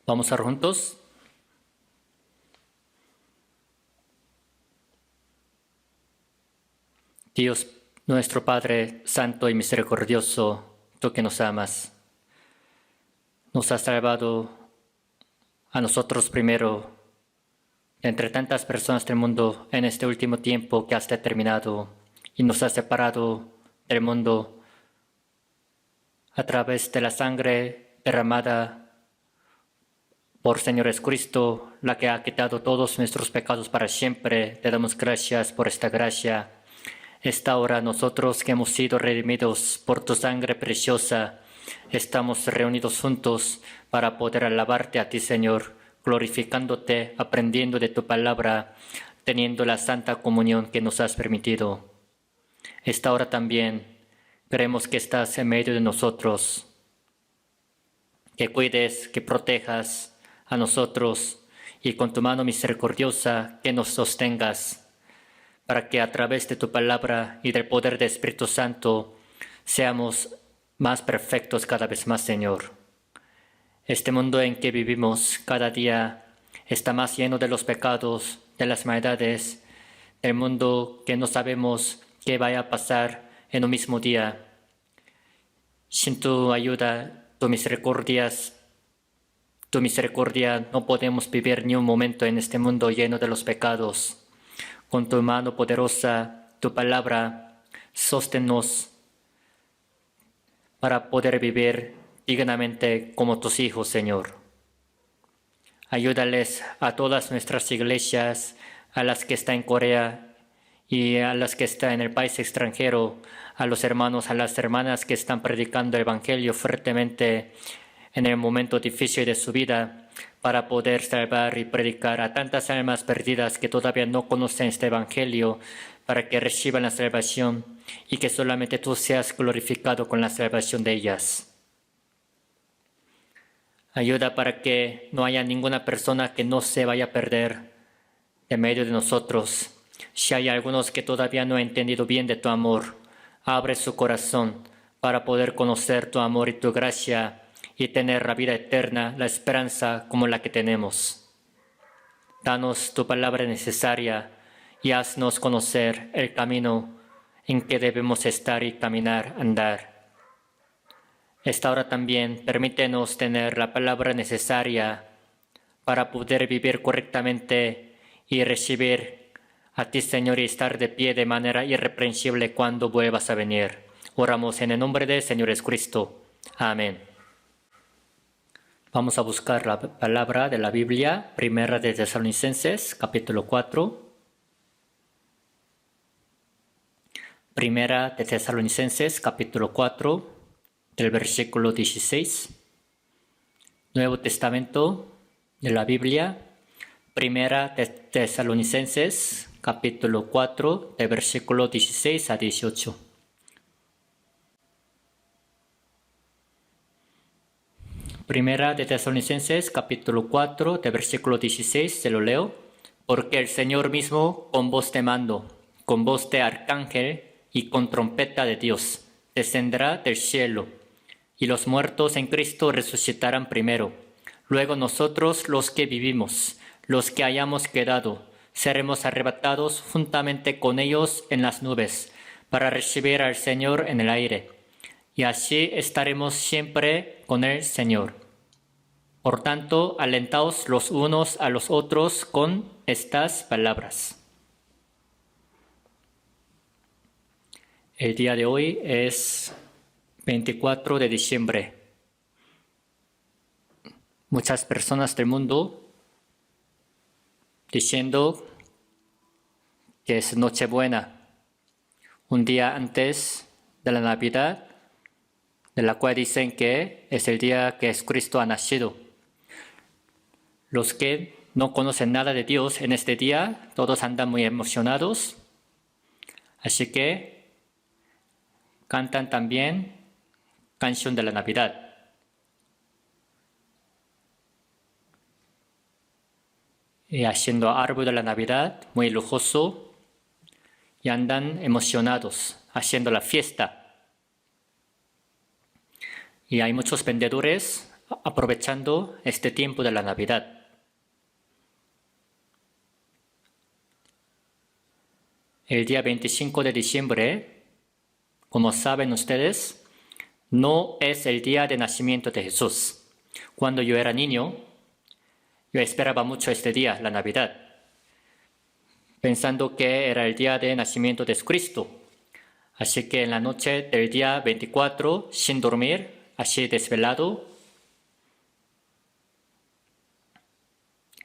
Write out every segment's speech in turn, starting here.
Vamos a orar juntos. Dios, nuestro Padre Santo y Misericordioso, tú que nos amas, nos has salvado a nosotros primero, entre tantas personas del mundo en este último tiempo que has determinado, y nos has separado del mundo a través de la sangre derramada por Señor Jesucristo, la que ha quitado todos nuestros pecados para siempre. Te damos gracias por esta gracia. Esta hora nosotros que hemos sido redimidos por tu sangre preciosa, estamos reunidos juntos para poder alabarte a ti, Señor, glorificándote, aprendiendo de tu palabra, teniendo la santa comunión que nos has permitido. Esta hora también creemos que estás en medio de nosotros, que cuides, que protejas a nosotros y con tu mano misericordiosa que nos sostengas, para que a través de tu palabra y del poder del Espíritu Santo seamos más perfectos cada vez más, Señor. Este mundo en que vivimos cada día está más lleno de los pecados, de las maldades, del mundo que no sabemos qué vaya a pasar en un mismo día. Sin tu ayuda, tu misericordia no podemos vivir ni un momento en este mundo lleno de los pecados. Con tu mano poderosa, tu palabra, sosténnos para poder vivir dignamente como tus hijos, Señor. Ayúdales a todas nuestras iglesias, a las que están en Corea y a las que están en el país extranjero, a los hermanos, a las hermanas que están predicando el Evangelio fuertemente en el momento difícil de su vida, para poder salvar y predicar a tantas almas perdidas que todavía no conocen este Evangelio, para que reciban la salvación y que solamente tú seas glorificado con la salvación de ellas. Ayuda para que no haya ninguna persona que no se vaya a perder de medio de nosotros. Si hay algunos que todavía no han entendido bien de tu amor, abre su corazón para poder conocer tu amor y tu gracia y tener la vida eterna, la esperanza como la que tenemos. Danos tu palabra necesaria y haznos conocer el camino en que debemos estar y caminar, andar. Esta hora también permítenos tener la palabra necesaria para poder vivir correctamente y recibir a ti, Señor, y estar de pie de manera irreprensible cuando vuelvas a venir. Oramos en el nombre del Señor Jesucristo. Amén. Vamos a buscar la palabra de la Biblia, Primera de Tesalonicenses, capítulo 4. Primera de Tesalonicenses, capítulo 4, del versículo 16. Nuevo Testamento de la Biblia, Primera de Tesalonicenses, capítulo 4, del versículo 16 a 18. Primera de Tesalonicenses, capítulo 4, de versículo 16, se lo leo. Porque el Señor mismo, con voz de mando, con voz de arcángel y con trompeta de Dios, descenderá del cielo, y los muertos en Cristo resucitarán primero. Luego nosotros, los que vivimos, los que hayamos quedado, seremos arrebatados juntamente con ellos en las nubes, para recibir al Señor en el aire. Y así estaremos siempre con el Señor. Por tanto, alentaos los unos a los otros con estas palabras. El día de hoy es 24 de diciembre. Muchas personas del mundo diciendo que es Nochebuena, un día antes de la Navidad, de la cual dicen que es el día que Jesucristo ha nacido. Los que no conocen nada de Dios en este día, todos andan muy emocionados, así que cantan también canción de la Navidad. Y haciendo árbol de la Navidad muy lujoso, y andan emocionados, haciendo la fiesta. Y hay muchos vendedores aprovechando este tiempo de la Navidad. El día 25 de diciembre, como saben ustedes, no es el día de nacimiento de Jesús. Cuando yo era niño, yo esperaba mucho este día, la Navidad, pensando que era el día de nacimiento de Cristo. Así que en la noche del día 24, sin dormir, así desvelado,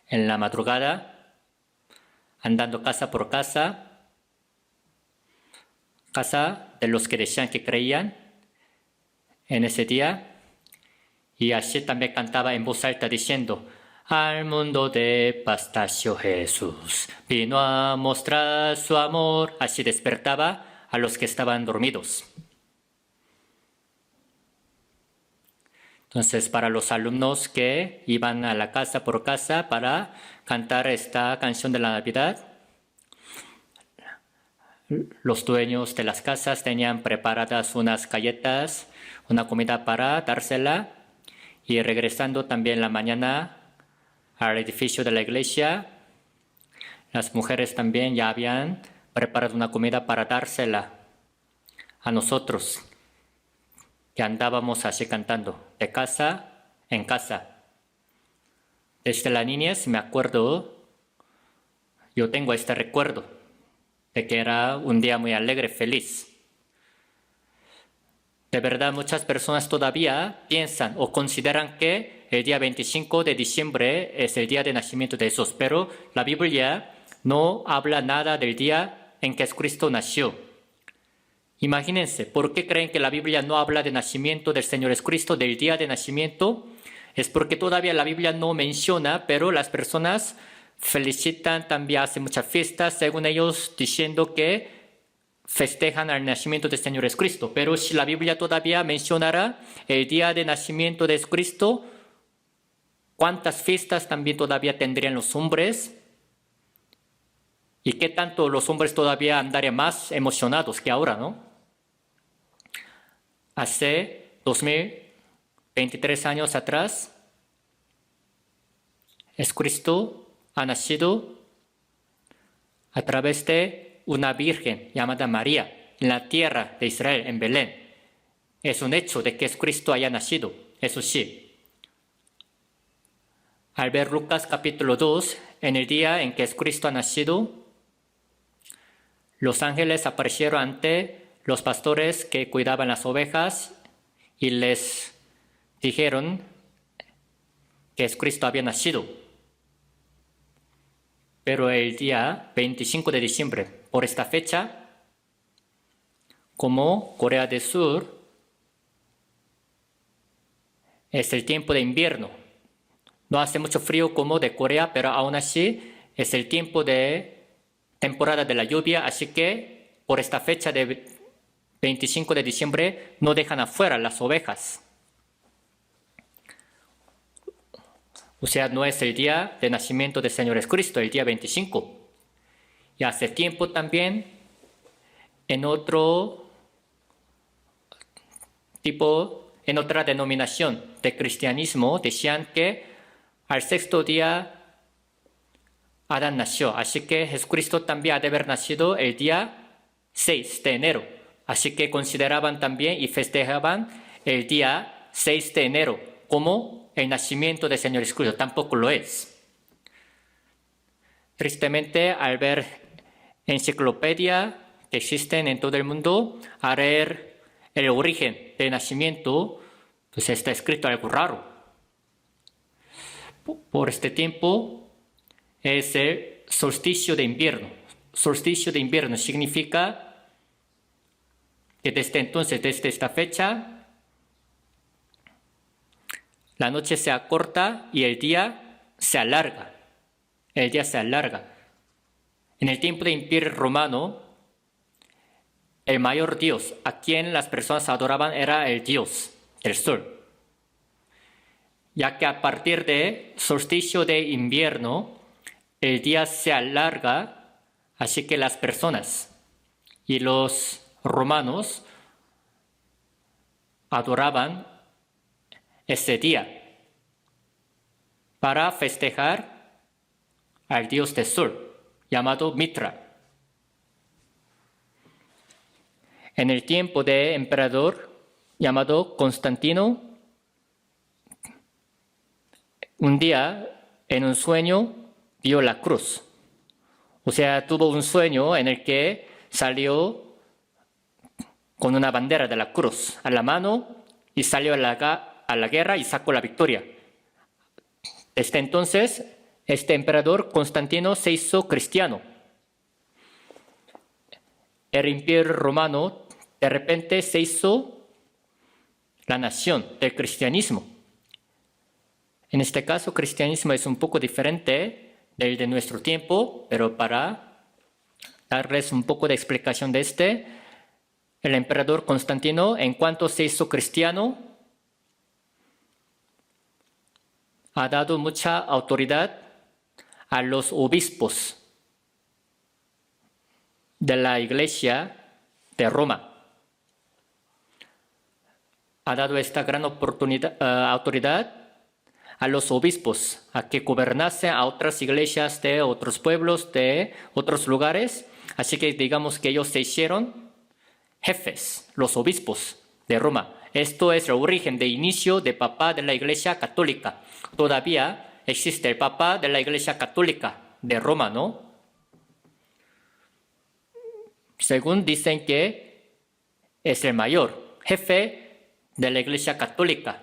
en la madrugada, andando casa por casa de los que decían que creían en ese día, y así también cantaba en voz alta diciendo: al mundo de paz nació Jesús, vino a mostrar su amor. Así despertaba a los que estaban dormidos. Entonces, para los alumnos que iban a la casa por casa para cantar esta canción de la Navidad, los dueños de las casas tenían preparadas unas galletas, una comida para dársela, y regresando también la mañana al edificio de la iglesia, las mujeres también ya habían preparado una comida para dársela a nosotros, que andábamos así cantando, de casa en casa. Desde la niñez me acuerdo, yo tengo este recuerdo de que era un día muy alegre, feliz. De verdad, muchas personas todavía piensan o consideran que el día 25 de diciembre es el día de nacimiento de Jesús, pero la Biblia no habla nada del día en que Cristo nació. Imagínense, ¿por qué creen que la Biblia no habla del nacimiento del Señor Jesucristo, del día de nacimiento? Es porque todavía la Biblia no menciona, pero las personas felicitan, también hacen muchas fiestas, según ellos, diciendo que festejan el nacimiento del Señor Jesucristo. Pero si la Biblia todavía mencionara el día de nacimiento de Cristo, ¿cuántas fiestas también todavía tendrían los hombres? ¿Y qué tanto los hombres todavía andarían más emocionados que ahora, no? Hace 2023 años atrás, Jesucristo ha nacido a través de una virgen llamada María en la tierra de Israel, en Belén. Es un hecho de que Cristo haya nacido, eso sí. Al ver Lucas capítulo 2, en el día en que Cristo ha nacido, los ángeles aparecieron ante los pastores que cuidaban las ovejas y les dijeron que Cristo había nacido. Pero el día 25 de diciembre, por esta fecha, como Corea del Sur, es el tiempo de invierno. No hace mucho frío como de Corea, pero aún así es el tiempo de temporada de la lluvia, así que por esta fecha de 25 de diciembre no dejan afuera las ovejas. O sea, no es el día de nacimiento del Señor Jesucristo, el día 25. Y hace tiempo también, en otro tipo, en otra denominación de cristianismo, decían que al sexto día Adán nació. Así que Jesucristo también ha de haber nacido el día 6 de enero. Así que consideraban también y festejaban el día 6 de enero como el nacimiento del Señor Jesucristo. Tampoco lo es. Tristemente, al ver enciclopedia que existen en todo el mundo, al ver el origen del nacimiento, pues está escrito algo raro. Por este tiempo es el solsticio de invierno. Solsticio de invierno significa que desde entonces, desde esta fecha, la noche se acorta y el día se alarga. El día se alarga. En el tiempo del Imperio Romano, el mayor dios a quien las personas adoraban era el dios del sol. Ya que a partir de solsticio de invierno, el día se alarga, así que las personas y los romanos adoraban ese día. para festejar al dios del sol, llamado Mitra. En el tiempo del emperador llamado Constantino, un día en un sueño vio la cruz. O sea, tuvo un sueño en el que salió con una bandera de la cruz a la mano y salió a la guerra y sacó la victoria. Desde entonces, este emperador Constantino se hizo cristiano. El imperio romano de repente se hizo la nación del cristianismo. En este caso, cristianismo es un poco diferente del de nuestro tiempo, pero para darles un poco de explicación de el emperador Constantino, en cuanto se hizo cristiano, ha dado mucha autoridad a los obispos de la Iglesia de Roma. Ha dado esta gran autoridad a los obispos, a que gobernasen a otras iglesias de otros pueblos, de otros lugares. Así que digamos que ellos se hicieron jefes, los obispos de Roma. Esto es el origen de inicio de Papa de la Iglesia Católica. Todavía existe el Papa de la Iglesia Católica de Roma, ¿no? Según dicen que es el mayor jefe de la Iglesia Católica.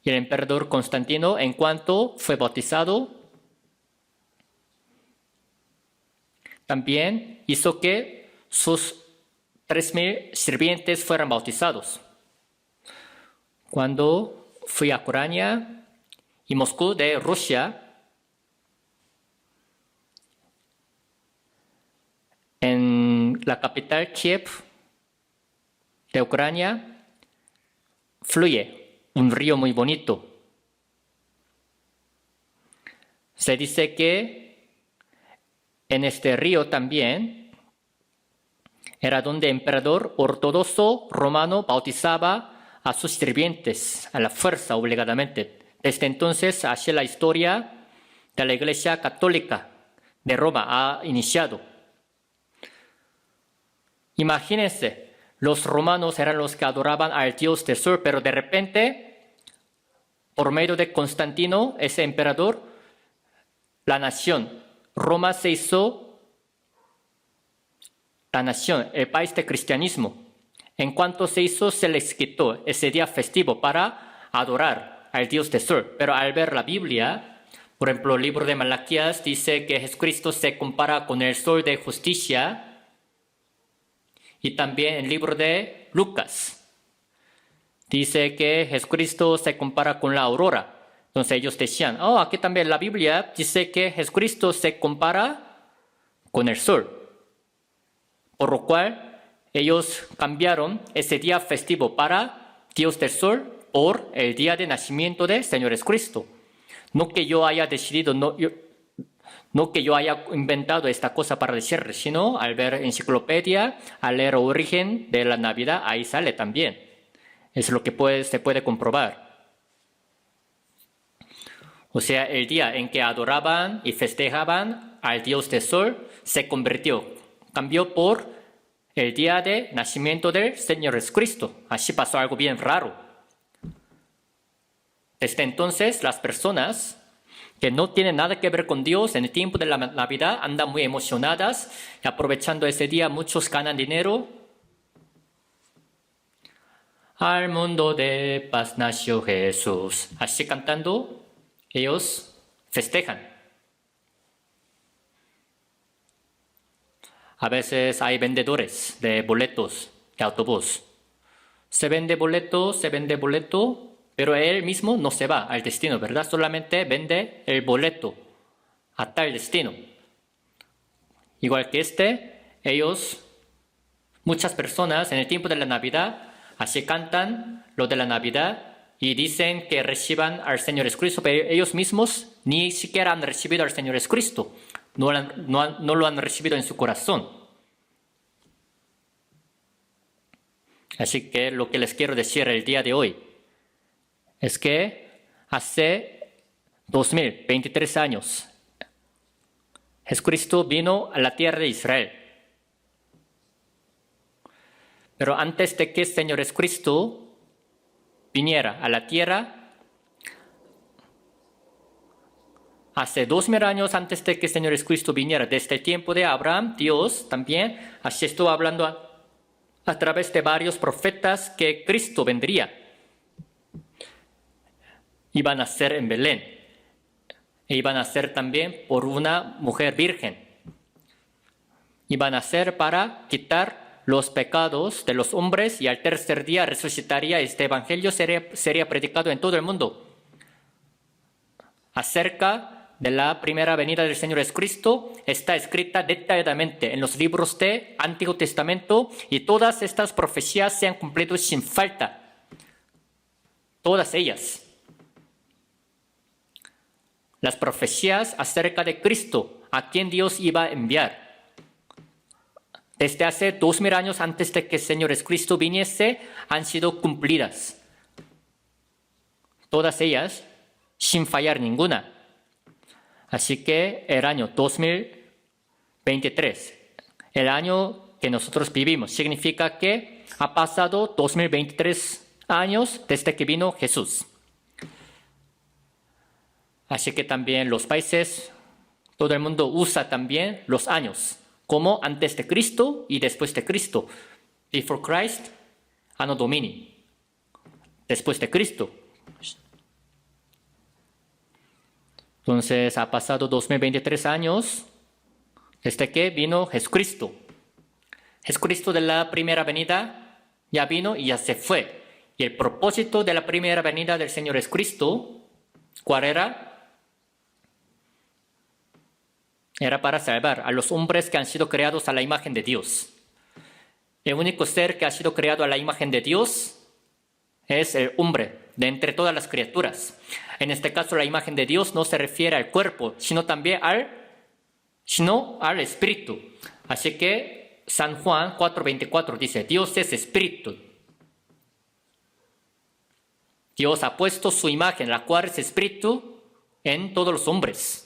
Y el emperador Constantino, en cuanto fue bautizado, también hizo que sus 3,000 sirvientes fueran bautizados. Cuando fui a Ucrania y Moscú de Rusia, en la capital Kiev de Ucrania, fluye un río muy bonito. Se dice que en este río también era donde el emperador ortodoxo romano bautizaba a sus sirvientes a la fuerza, obligadamente. Desde entonces, así la historia de la Iglesia Católica de Roma ha iniciado. Imagínense, los romanos eran los que adoraban al dios del sol, pero de repente, por medio de Constantino, ese emperador, la nación, Roma se hizo la nación, el país de cristianismo. En cuanto se hizo, se les quitó ese día festivo para adorar al dios del sol. Pero al ver la Biblia, por ejemplo, el libro de Malaquías dice que Jesucristo se compara con el sol de justicia. Y también el libro de Lucas dice que Jesucristo se compara con la aurora. Entonces ellos decían, aquí también la Biblia dice que Jesucristo se compara con el sol. Por lo cual ellos cambiaron ese día festivo para Dios del sol por el día de nacimiento del Señor Jesucristo. No que yo haya decidido, no que yo haya inventado esta cosa para decirles, sino al ver enciclopedia, al leer origen de la Navidad, ahí sale también. Es lo que se puede comprobar. O sea, el día en que adoraban y festejaban al Dios del Sol se cambió por el día de nacimiento del Señor Jesucristo. Así pasó algo bien raro. Desde entonces, las personas que no tienen nada que ver con Dios en el tiempo de la Navidad andan muy emocionadas y aprovechando ese día muchos ganan dinero. Al mundo de paz nació Jesús. Así cantando, ellos festejan. A veces hay vendedores de boletos de autobús. Se vende boleto, pero él mismo no se va al destino, ¿verdad? Solamente vende el boleto a tal destino. Igual que muchas personas en el tiempo de la Navidad, así cantan lo de la Navidad y dicen que reciban al Señor Jesucristo, pero ellos mismos ni siquiera han recibido al Señor Jesucristo. No lo han recibido en su corazón. Así que lo que les quiero decir el día de hoy es que hace 2023 años, Jesucristo vino a la tierra de Israel. Pero antes de que el Señor Jesucristo viniera a la tierra, hace 2000 años antes de que el Señor Jesucristo viniera, desde el tiempo de Abraham, Dios también así estuvo hablando a través de varios profetas que Cristo vendría. Iban a ser en Belén. E iban a ser también por una mujer virgen. Iban a ser para quitar los pecados de los hombres y al tercer día resucitaría. Este evangelio sería predicado en todo el mundo. Acerca de la primera venida del Señor Jesucristo está escrita detalladamente en los libros del Antiguo Testamento y todas estas profecías se han cumplido sin falta. Todas ellas. Las profecías acerca de Cristo, a quien Dios iba a enviar. Desde hace 2000 años antes de que el Señor Jesucristo viniese, han sido cumplidas. Todas ellas, sin fallar ninguna. Así que el año 2023, el año que nosotros vivimos, significa que ha pasado 2023 años desde que vino Jesús. Así que también los países, todo el mundo usa también los años, como antes de Cristo y después de Cristo. Before Christ, Anno Domini. Después de Cristo. Entonces ha pasado 2023 años desde que vino Jesucristo. Jesucristo de la primera venida ya vino y ya se fue. Y el propósito de la primera venida del Señor Jesucristo, ¿cuál era? Era para salvar a los hombres que han sido creados a la imagen de Dios. El único ser que ha sido creado a la imagen de Dios es el hombre, de entre todas las criaturas. En este caso, la imagen de Dios no se refiere al cuerpo, sino también al espíritu. Así que San Juan 4:24 dice, Dios es espíritu. Dios ha puesto su imagen, la cual es espíritu, en todos los hombres.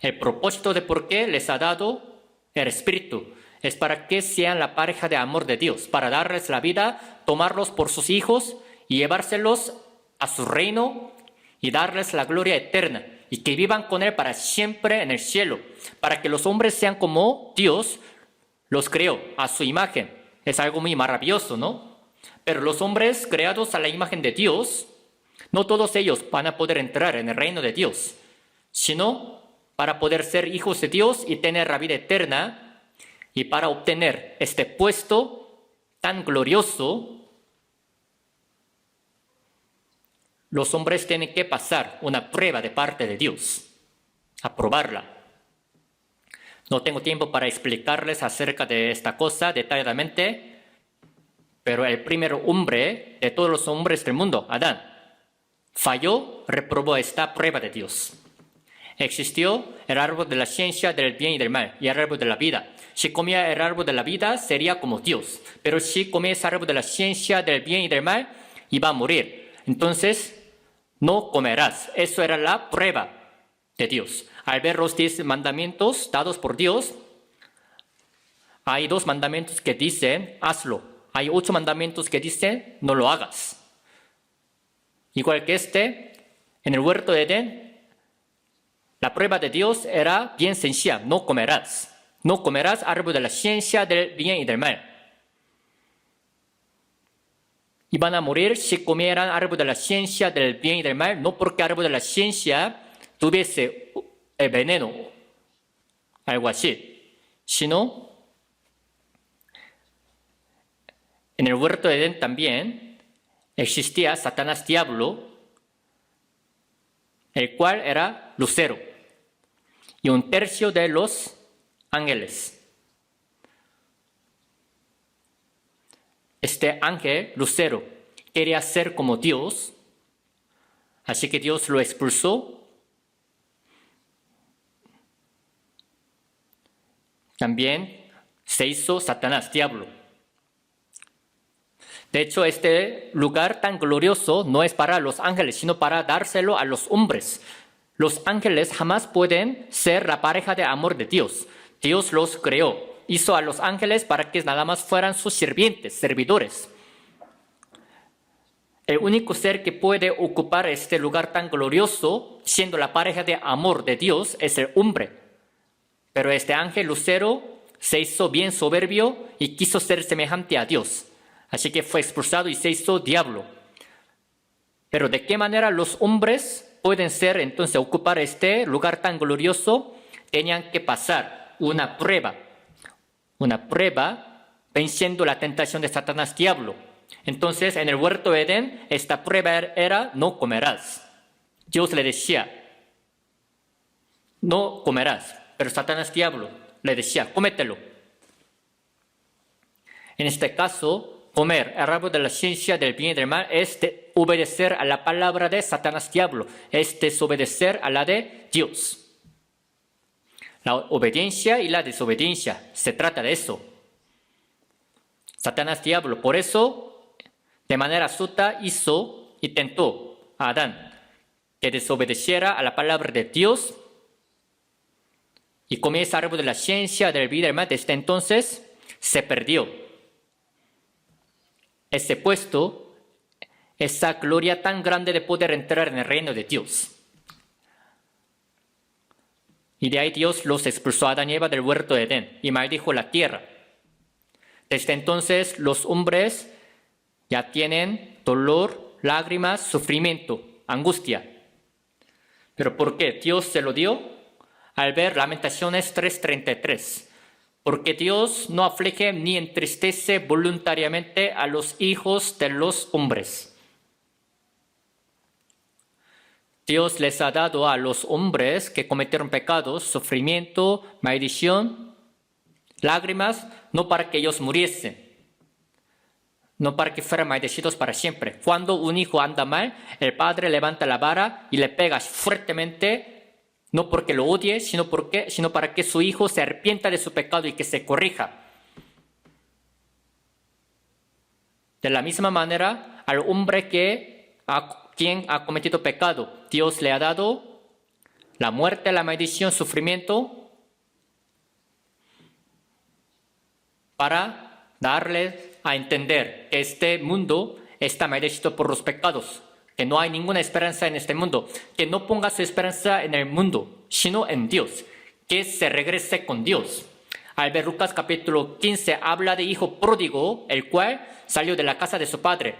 El propósito de por qué les ha dado el Espíritu es para que sean la pareja de amor de Dios, para darles la vida, tomarlos por sus hijos y llevárselos a su reino y darles la gloria eterna y que vivan con Él para siempre en el cielo, para que los hombres sean como Dios los creó a su imagen. Es algo muy maravilloso, ¿no? Pero los hombres creados a la imagen de Dios, no todos ellos van a poder entrar en el reino de Dios, sino para poder ser hijos de Dios y tener la vida eterna, y para obtener este puesto tan glorioso, los hombres tienen que pasar una prueba de parte de Dios, aprobarla. No tengo tiempo para explicarles acerca de esta cosa detalladamente, pero el primer hombre de todos los hombres del mundo, Adán, falló, reprobó esta prueba de Dios. Existió el árbol de la ciencia del bien y del mal y el árbol de la vida. Si comía el árbol de la vida, sería como Dios. Pero si comía el árbol de la ciencia del bien y del mal, iba a morir. Entonces, no comerás. Eso era la prueba de Dios. Al ver los 10 mandamientos dados por Dios, hay 2 mandamientos que dicen, hazlo. Hay 8 mandamientos que dicen, no lo hagas. Igual que en el huerto de Edén, la prueba de Dios era bien sencilla, no comerás. No comerás árbol de la ciencia del bien y del mal. Iban a morir si comieran árbol de la ciencia del bien y del mal, no porque árbol de la ciencia tuviese el veneno, algo así, sino en el huerto de Edén también existía Satanás diablo, el cual era lucero, y 1/3 de los ángeles. Este ángel lucero quería ser como Dios, así que Dios lo expulsó. También se hizo Satanás diablo. De hecho, este lugar tan glorioso no es para los ángeles, sino para dárselo a los hombres. Los ángeles jamás pueden ser la pareja de amor de Dios. Dios los creó. Hizo a los ángeles para que nada más fueran sus sirvientes, servidores. El único ser que puede ocupar este lugar tan glorioso, siendo la pareja de amor de Dios, es el hombre. Pero este ángel lucero se hizo bien soberbio y quiso ser semejante a Dios. Así que fue expulsado y se hizo diablo. Pero ¿de qué manera los hombres pueden ser entonces ocupar este lugar tan glorioso? Tenían que pasar una prueba venciendo la tentación de Satanás diablo. Entonces en el huerto de Edén esta prueba era no comerás. Dios le decía no comerás, pero Satanás diablo le decía cómetelo. En este caso, comer el árbol de la ciencia del bien y del mal es obedecer a la palabra de Satanás diablo, es desobedecer a la de Dios. La obediencia y la desobediencia, se trata de eso. Satanás diablo, por eso, de manera astuta hizo y tentó a Adán que desobedeciera a la palabra de Dios y comió ese árbol de la ciencia del bien y del mal. Desde entonces se perdió ese puesto, esa gloria tan grande de poder entrar en el reino de Dios. Y de ahí Dios los expulsó a Adán y Eva del huerto de Edén y maldijo la tierra. Desde entonces los hombres ya tienen dolor, lágrimas, sufrimiento, angustia. ¿Pero por qué? Dios se lo dio al ver Lamentaciones 3:33. Porque Dios no aflige ni entristece voluntariamente a los hijos de los hombres. Dios les ha dado a los hombres que cometieron pecados, sufrimiento, maldición, lágrimas, no para que ellos muriesen, no para que fueran maldecidos para siempre. Cuando un hijo anda mal, el padre levanta la vara y le pega fuertemente, no porque lo odie, sino para que su hijo se arrepienta de su pecado y que se corrija. De la misma manera, al hombre quien ha cometido pecado, Dios le ha dado la muerte, la maldición, sufrimiento, para darle a entender que este mundo está maldecido por los pecados, que no hay ninguna esperanza en este mundo, que no ponga su esperanza en el mundo, sino en Dios, que se regrese con Dios. Al ver Lucas capítulo 15 habla de hijo pródigo, el cual salió de la casa de su padre.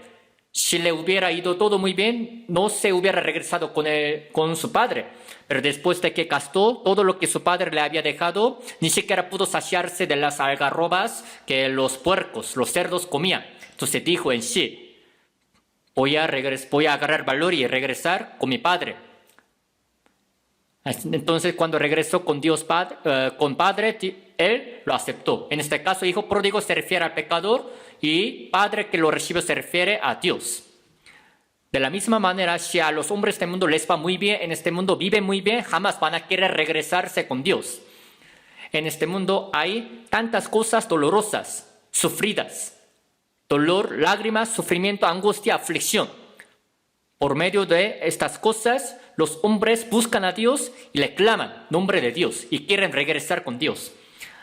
Si le hubiera ido todo muy bien, no se hubiera regresado con su padre. Pero después de que gastó todo lo que su padre le había dejado, ni siquiera pudo saciarse de las algarrobas que los puercos, los cerdos comían. Entonces dijo en sí, voy a agarrar valor y regresar con mi padre. Entonces cuando regresó con Dios con Padre, él lo aceptó. En este caso, hijo pródigo se refiere al pecador y padre que lo recibe se refiere a Dios. De la misma manera, si a los hombres del mundo les va muy bien, en este mundo viven muy bien, jamás van a querer regresarse con Dios. En este mundo hay tantas cosas dolorosas, sufridas. Dolor, lágrimas, sufrimiento, angustia, aflicción. Por medio de estas cosas, los hombres buscan a Dios y le claman nombre de Dios y quieren regresar con Dios.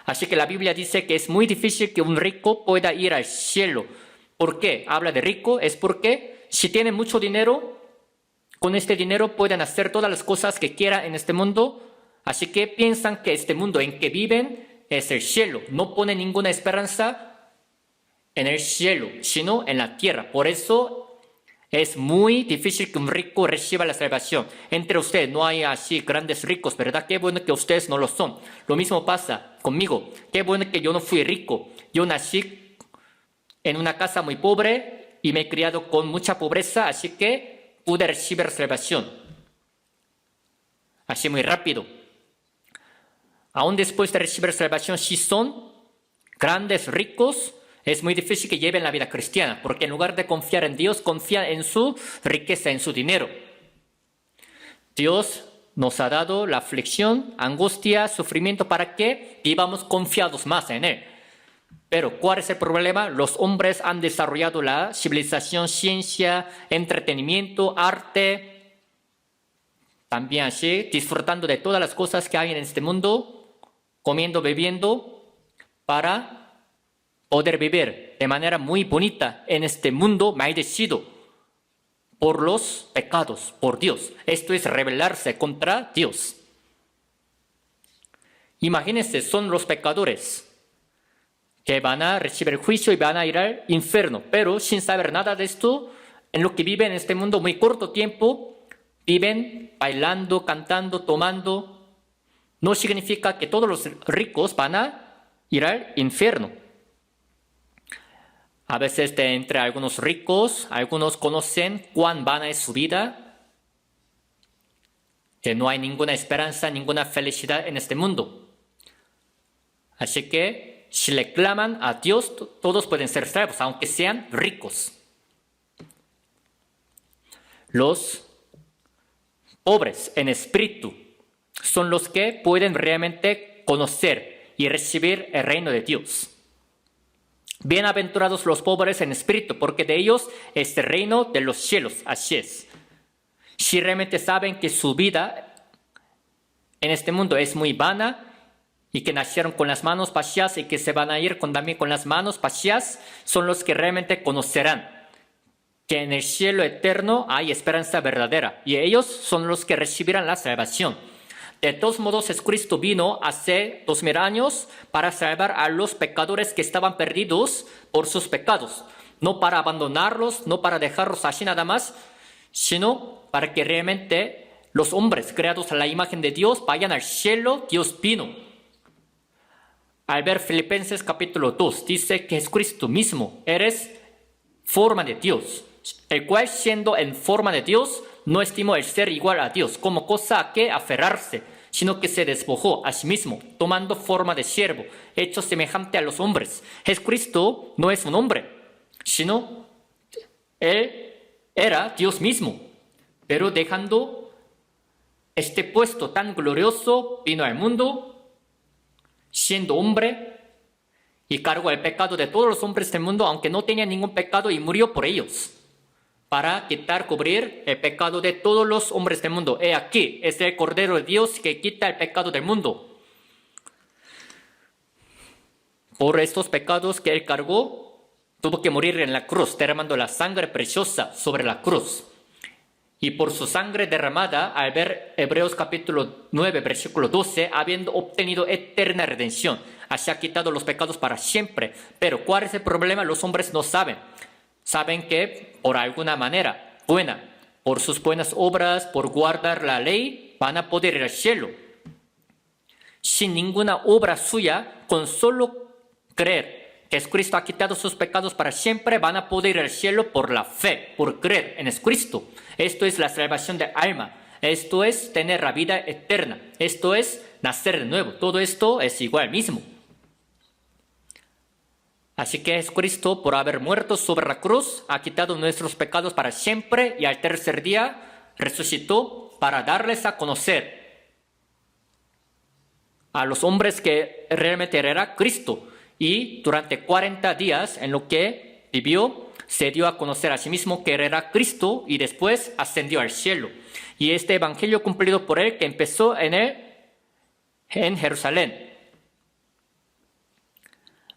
Así que la Biblia dice que es muy difícil que un rico pueda ir al cielo. ¿Por qué? Habla de rico, es porque si tienen mucho dinero, con este dinero pueden hacer todas las cosas que quieran en este mundo. Así que piensan que este mundo en que viven es el cielo. No ponen ninguna esperanza en el cielo, sino en la tierra. Por eso es muy difícil que un rico reciba la salvación. Entre ustedes no hay así grandes ricos, ¿verdad? Qué bueno que ustedes no lo son. Lo mismo pasa conmigo. Qué bueno que yo no fui rico. Yo nací en una casa muy pobre y me he criado con mucha pobreza, así que pude recibir salvación. Así muy rápido. Aún después de recibir salvación, si son grandes ricos, es muy difícil que lleven la vida cristiana, porque en lugar de confiar en Dios, confían en su riqueza, en su dinero. Dios nos ha dado la aflicción, angustia, sufrimiento para que vivamos confiados más en Él. Pero ¿cuál es el problema? Los hombres han desarrollado la civilización, ciencia, entretenimiento, arte, también así, disfrutando de todas las cosas que hay en este mundo, comiendo, bebiendo, para poder vivir de manera muy bonita en este mundo maldecido por los pecados, por Dios. Esto es rebelarse contra Dios. Imagínense, son los pecadores que van a recibir juicio y van a ir al infierno, pero sin saber nada de esto, en lo que viven en este mundo muy corto tiempo, viven bailando, cantando, tomando. No significa que todos los ricos van a ir al infierno. A veces entre algunos ricos, algunos conocen cuán vana es su vida, que no hay ninguna esperanza, ninguna felicidad en este mundo. Así que si le claman a Dios, todos pueden ser salvos, aunque sean ricos. Los pobres en espíritu son los que pueden realmente conocer y recibir el reino de Dios. Bienaventurados los pobres en espíritu, porque de ellos es el reino de los cielos. Así es. Si realmente saben que su vida en este mundo es muy vana, y que nacieron con las manos vacías y que se van a ir también con las manos vacías, son los que realmente conocerán que en el cielo eterno hay esperanza verdadera, y ellos son los que recibirán la salvación. De todos modos, Jesucristo vino hace 2000 años para salvar a los pecadores que estaban perdidos por sus pecados, no para abandonarlos, no para dejarlos así nada más, sino para que realmente los hombres creados a la imagen de Dios vayan al cielo. Dios vino. Al ver Filipenses capítulo 2, dice que Jesucristo mismo eres forma de Dios, el cual siendo en forma de Dios, no estimó el ser igual a Dios como cosa a que aferrarse, sino que se despojó a sí mismo, tomando forma de siervo, hecho semejante a los hombres. Jesucristo no es un hombre, sino Él era Dios mismo, pero dejando este puesto tan glorioso, vino al mundo, siendo hombre, y cargó el pecado de todos los hombres del mundo, aunque no tenía ningún pecado, y murió por ellos, para cubrir el pecado de todos los hombres del mundo. He aquí, es el Cordero de Dios que quita el pecado del mundo. Por estos pecados que Él cargó, tuvo que morir en la cruz, derramando la sangre preciosa sobre la cruz. Y por su sangre derramada, al ver Hebreos capítulo 9, versículo 12, habiendo obtenido eterna redención, así ha quitado los pecados para siempre. Pero ¿cuál es el problema? Los hombres no saben. Saben que por alguna manera buena, por sus buenas obras, por guardar la ley, van a poder ir al cielo. Sin ninguna obra suya, con solo creer que Jesucristo ha quitado sus pecados para siempre, van a poder ir al cielo por la fe, por creer en Jesucristo. Esto es la salvación del alma. Esto es tener la vida eterna. Esto es nacer de nuevo. Todo esto es igual mismo. Así que Jesucristo, por haber muerto sobre la cruz, ha quitado nuestros pecados para siempre, y al tercer día resucitó para darles a conocer a los hombres que realmente era Cristo. Y durante 40 días en lo que vivió, se dio a conocer a sí mismo que era Cristo, y después ascendió al cielo. Y este evangelio cumplido por Él, que empezó en Jerusalén,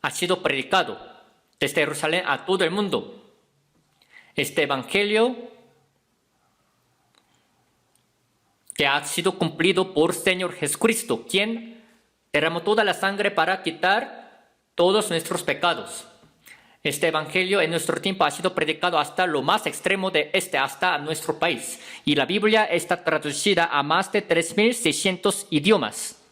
ha sido predicado desde Jerusalén a todo el mundo. Este evangelio que ha sido cumplido por Señor Jesucristo, quien derramó toda la sangre para quitar todos nuestros pecados. Este evangelio en nuestro tiempo ha sido predicado hasta lo más extremo de hasta nuestro país. Y la Biblia está traducida a más de 3.600 idiomas.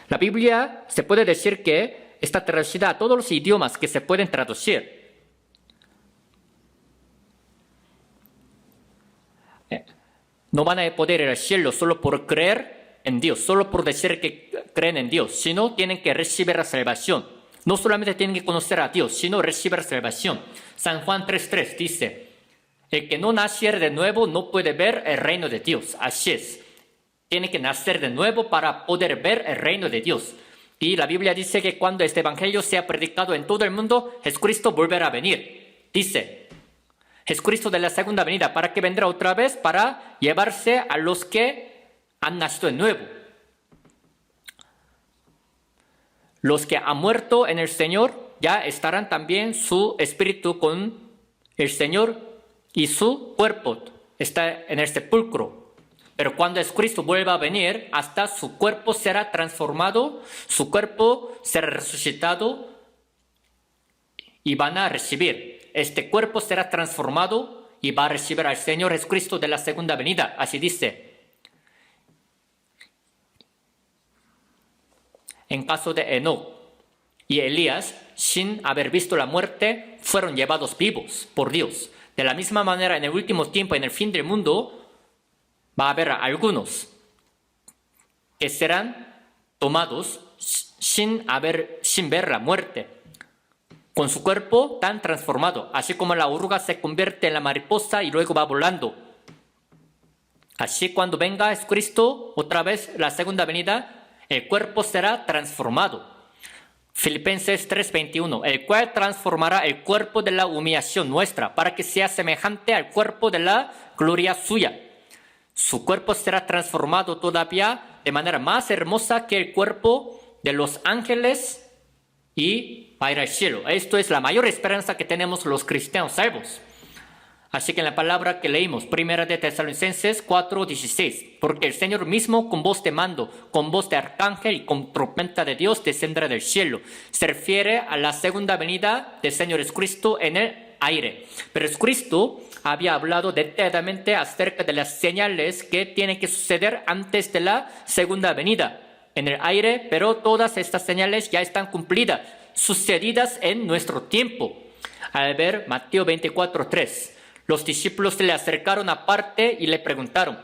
La Biblia se puede decir que está traducida a todos los idiomas que se pueden traducir. No van a poder ir al cielo solo por creer en Dios, solo por decir que creen en Dios, sino tienen que recibir la salvación. No solamente tienen que conocer a Dios, sino recibir salvación. San Juan 3:3 dice, el que no naciere de nuevo no puede ver el reino de Dios. Así es. Tiene que nacer de nuevo para poder ver el reino de Dios. Y la Biblia dice que cuando este evangelio sea predicado en todo el mundo, Jesucristo volverá a venir. Dice, Jesucristo de la segunda venida, ¿para qué vendrá otra vez? Para llevarse a los que han nacido de nuevo. Los que han muerto en el Señor ya estarán también su espíritu con el Señor y su cuerpo está en el sepulcro. Pero cuando Jesucristo vuelva a venir, hasta su cuerpo será transformado, su cuerpo será resucitado y van a recibir. Este cuerpo será transformado y va a recibir al Señor Jesucristo de la segunda venida. Así dice. En caso de Enoc y Elías, sin haber visto la muerte, fueron llevados vivos por Dios. De la misma manera, en el último tiempo, en el fin del mundo, va a haber algunos que serán tomados sin ver la muerte, con su cuerpo tan transformado, así como la oruga se convierte en la mariposa y luego va volando. Así cuando venga Jesucristo, otra vez la segunda venida, el cuerpo será transformado. Filipenses 3:21, el cual transformará el cuerpo de la humillación nuestra para que sea semejante al cuerpo de la gloria suya. Su cuerpo será transformado todavía de manera más hermosa que el cuerpo de los ángeles y va a ir al cielo. Esto es la mayor esperanza que tenemos los cristianos salvos. Así que en la palabra que leímos, 1 de Tesalonicenses 4:16, porque el Señor mismo con voz de mando, con voz de arcángel y con trompeta de Dios descenderá del cielo. Se refiere a la segunda venida del Señor Jesucristo en el aire. Pero Jesucristo había hablado detalladamente acerca de las señales que tienen que suceder antes de la segunda venida en el aire, pero todas estas señales ya están cumplidas, sucedidas en nuestro tiempo. Al ver Mateo 24:3, los discípulos se le acercaron aparte y le preguntaron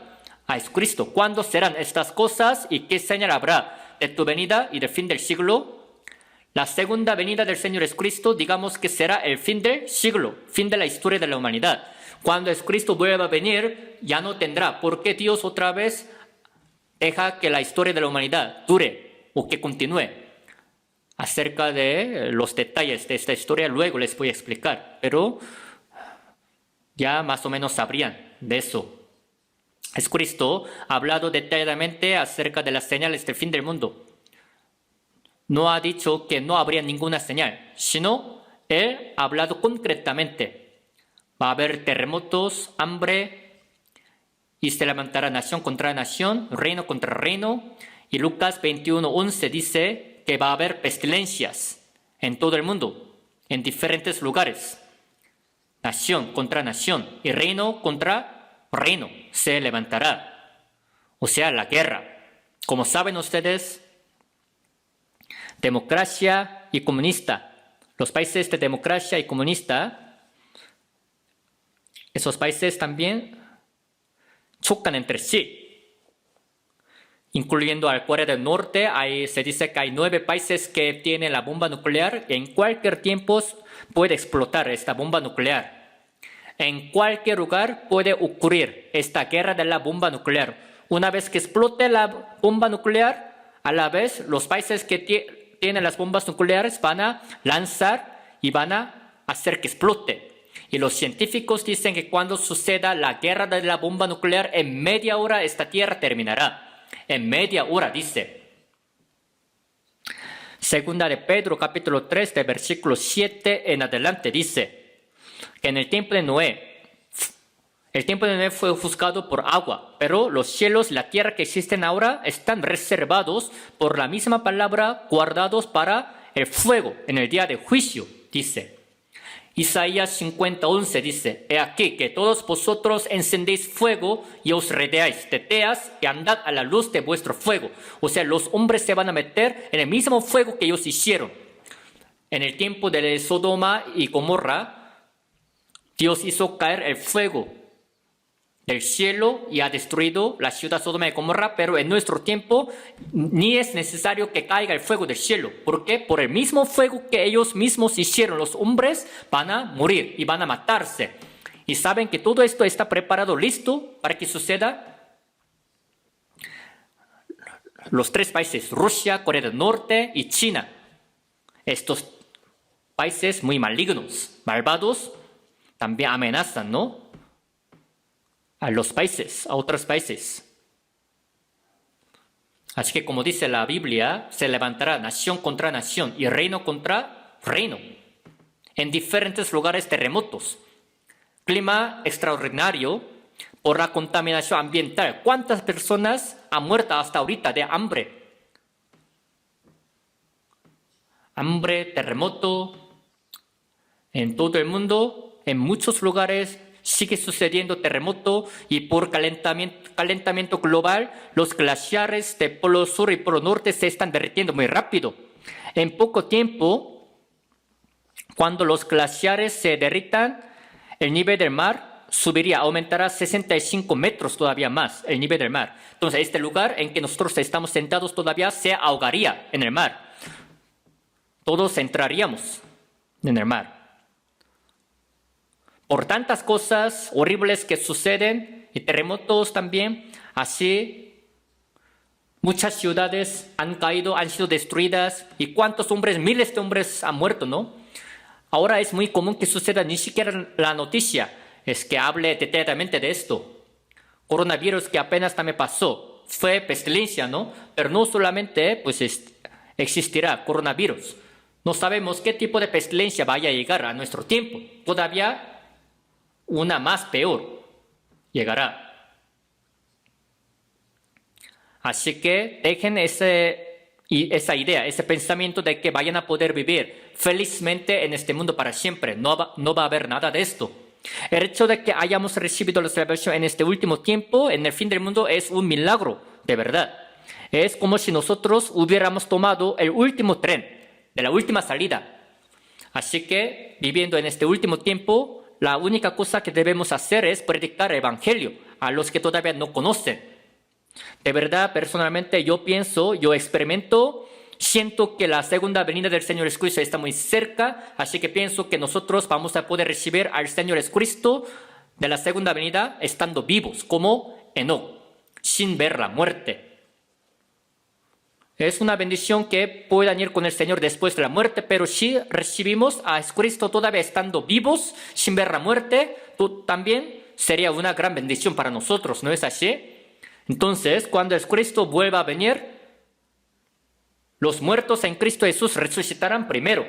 a Jesucristo, ¿cuándo serán estas cosas y qué señal habrá de tu venida y del fin del siglo? La segunda venida del Señor Jesucristo, digamos que será el fin del siglo, fin de la historia de la humanidad. Cuando Jesucristo vuelva a venir, ya no tendrá, porque Dios otra vez deja que la historia de la humanidad dure o que continúe. Acerca de los detalles de esta historia, luego les voy a explicar, pero ya más o menos sabrían de eso. Jesucristo ha hablado detalladamente acerca de las señales del fin del mundo. No ha dicho que no habría ninguna señal, sino Él ha hablado concretamente. Va a haber terremotos, hambre, y se levantará nación contra nación, reino contra reino. Y Lucas 21:11 dice que va a haber pestilencias en todo el mundo, en diferentes lugares. Nación contra nación y reino contra reino se levantará. O sea, la guerra. Como saben ustedes, democracia y comunista. Los países de democracia y comunista, esos países también chocan entre sí. Incluyendo a Corea del Norte, se dice que hay 9 países que tienen la bomba nuclear y en cualquier tiempo puede explotar esta bomba nuclear. En cualquier lugar puede ocurrir esta guerra de la bomba nuclear. Una vez que explote la bomba nuclear, a la vez los países que tienen las bombas nucleares van a lanzar y van a hacer que explote. Y los científicos dicen que cuando suceda la guerra de la bomba nuclear, en media hora esta tierra terminará. En media hora, dice. Segunda de Pedro, capítulo 3, de versículo 7 en adelante, dice que en el tiempo de Noé, fue ofuscado por agua, pero los cielos y la tierra que existen ahora están reservados por la misma palabra, guardados para el fuego en el día de juicio, dice. Isaías 50:11 dice, he aquí que todos vosotros encendéis fuego y os rodeáis de teas y andad a la luz de vuestro fuego. O sea, los hombres se van a meter en el mismo fuego que ellos hicieron. En el tiempo de Sodoma y Gomorra, Dios hizo caer el fuego del cielo y ha destruido la ciudad Sodoma y Gomorra, pero en nuestro tiempo ni es necesario que caiga el fuego del cielo. ¿Por qué? Por el mismo fuego que ellos mismos hicieron, los hombres van a morir y van a matarse. Y saben que todo esto está preparado, listo para que suceda. los 3 países, Rusia, Corea del Norte y China. Estos países muy malignos, malvados, también amenazan, ¿no?, a los países, a otros países. Así que como dice la Biblia, se levantará nación contra nación y reino contra reino. En diferentes lugares terremotos, clima extraordinario por la contaminación ambiental. ¿Cuántas personas han muerto hasta ahorita de hambre? Hambre, terremoto, en todo el mundo, en muchos lugares sigue sucediendo terremoto y por calentamiento global, los glaciares de Polo Sur y Polo Norte se están derritiendo muy rápido. En poco tiempo, cuando los glaciares se derritan, el nivel del mar subiría, aumentará 65 metros todavía más el nivel del mar. Entonces, este lugar en que nosotros estamos sentados todavía se ahogaría en el mar. Todos entraríamos en el mar. Por tantas cosas horribles que suceden, y terremotos también, así muchas ciudades han caído, han sido destruidas, y cuántos hombres, miles de hombres han muerto, ¿no? Ahora es muy común que suceda, ni siquiera la noticia es que hable detalladamente de esto. Coronavirus que apenas también pasó, fue pestilencia, ¿no? Pero no solamente pues existirá coronavirus. No sabemos qué tipo de pestilencia vaya a llegar a nuestro tiempo. Todavía una más peor llegará. Así que dejen esa idea, ese pensamiento de que vayan a poder vivir felizmente en este mundo para siempre. No va a haber nada de esto. El hecho de que hayamos recibido la salvación en este último tiempo, en el fin del mundo, es un milagro, de verdad. Es como si nosotros hubiéramos tomado el último tren, de la última salida. Así que, viviendo en este último tiempo, la única cosa que debemos hacer es predicar el Evangelio a los que todavía no conocen. De verdad, personalmente, yo experimento, siento que la segunda venida del Señor Jesucristo está muy cerca, así que pienso que nosotros vamos a poder recibir al Señor Jesucristo de la segunda venida estando vivos, como Enoc, sin ver la muerte. Es una bendición que puedan ir con el Señor después de la muerte, pero si recibimos a Jesucristo todavía estando vivos, sin ver la muerte, también sería una gran bendición para nosotros, ¿no es así? Entonces, cuando Jesucristo vuelva a venir, los muertos en Cristo Jesús resucitarán primero.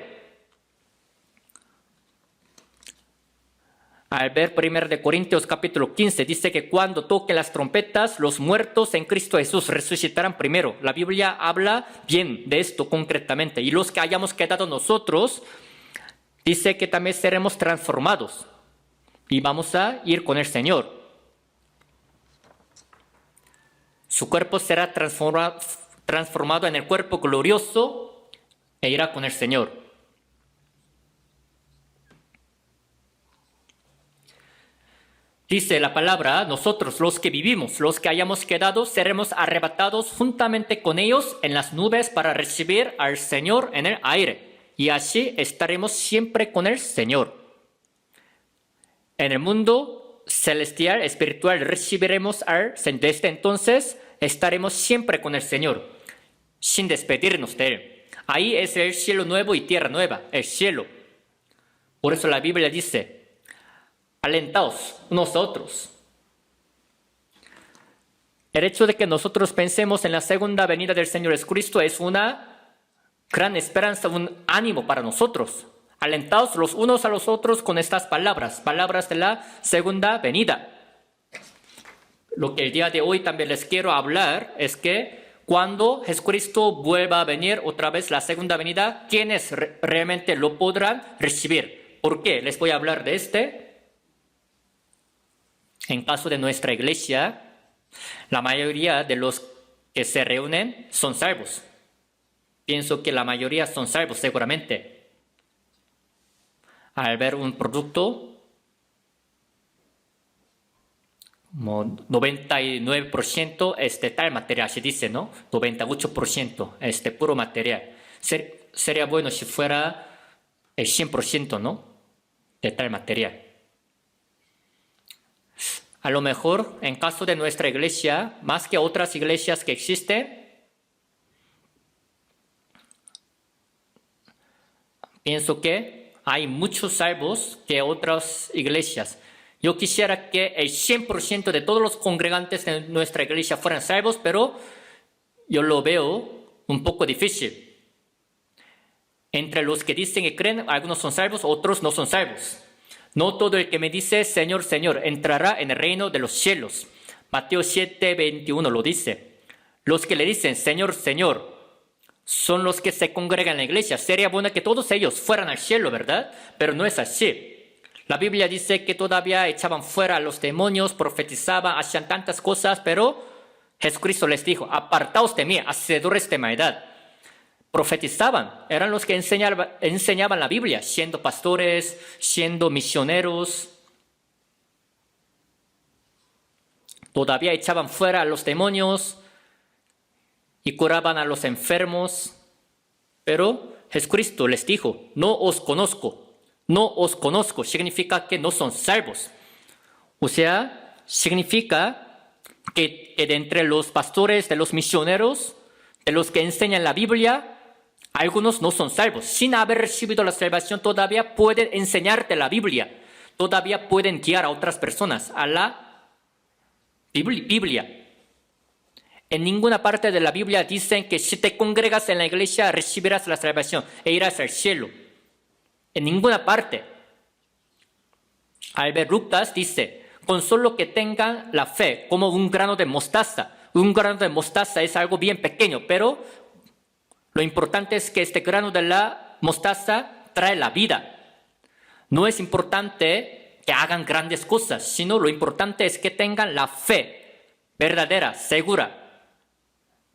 Al ver 1 Corintios capítulo 15, dice que cuando toquen las trompetas, los muertos en Cristo Jesús resucitarán primero. La Biblia habla bien de esto concretamente. Y los que hayamos quedado nosotros, dice que también seremos transformados. Y vamos a ir con el Señor. Su cuerpo será transformado en el cuerpo glorioso e irá con el Señor. Dice la palabra, nosotros los que vivimos, los que hayamos quedado, seremos arrebatados juntamente con ellos en las nubes para recibir al Señor en el aire. Y así estaremos siempre con el Señor. En el mundo celestial, espiritual, recibiremos al Señor. Desde entonces estaremos siempre con el Señor, sin despedirnos de Él. Ahí es el cielo nuevo y tierra nueva, el cielo. Por eso la Biblia dice, alentaos unos a otros. El hecho de que nosotros pensemos en la segunda venida del Señor Jesucristo es una gran esperanza, un ánimo para nosotros. Alentaos los unos a los otros con estas palabras de la segunda venida. Lo que el día de hoy también les quiero hablar es que cuando Jesucristo vuelva a venir otra vez la segunda venida, ¿quiénes realmente lo podrán recibir? ¿Por qué? Les voy a hablar de En caso de nuestra iglesia, la mayoría de los que se reúnen son salvos. Pienso que la mayoría son salvos seguramente. Al ver un producto, como 99% es de tal material, así dice, ¿no? 98% es de puro material. Sería bueno si fuera el 100%, ¿no? De tal material. A lo mejor, en caso de nuestra iglesia, más que otras iglesias que existen, Pienso que hay muchos salvos que otras iglesias. Yo quisiera que el 100% de todos los congregantes de nuestra iglesia fueran salvos, pero yo lo veo un poco difícil. Entre los que dicen que creen, algunos son salvos, otros no son salvos. No todo el que me dice, Señor, Señor, entrará en el reino de los cielos. Mateo 7:21 lo dice. Los que le dicen, Señor, Señor, son los que se congregan en la iglesia. Sería bueno que todos ellos fueran al cielo, ¿verdad? Pero no es así. La Biblia dice que todavía echaban fuera a los demonios, profetizaban, hacían tantas cosas, pero Jesucristo les dijo, apartaos de mí, hacedores de maldad. Profetizaban, eran los que enseñaban la Biblia, siendo pastores, siendo misioneros. Todavía echaban fuera a los demonios y curaban a los enfermos. Pero Jesucristo les dijo, no os conozco. No os conozco, significa que no son salvos. O sea, significa que de entre los pastores, de los misioneros, de los que enseñan la Biblia, algunos no son salvos. Sin haber recibido la salvación, todavía pueden enseñarte la Biblia. Todavía pueden guiar a otras personas a la Biblia. En ninguna parte de la Biblia dicen que si te congregas en la iglesia recibirás la salvación e irás al cielo. En ninguna parte. Albert Lucas dice, con solo que tengan la fe como un grano de mostaza. Un grano de mostaza es algo bien pequeño, pero lo importante es que este grano de la mostaza trae la vida. No es importante que hagan grandes cosas, sino lo importante es que tengan la fe verdadera, segura,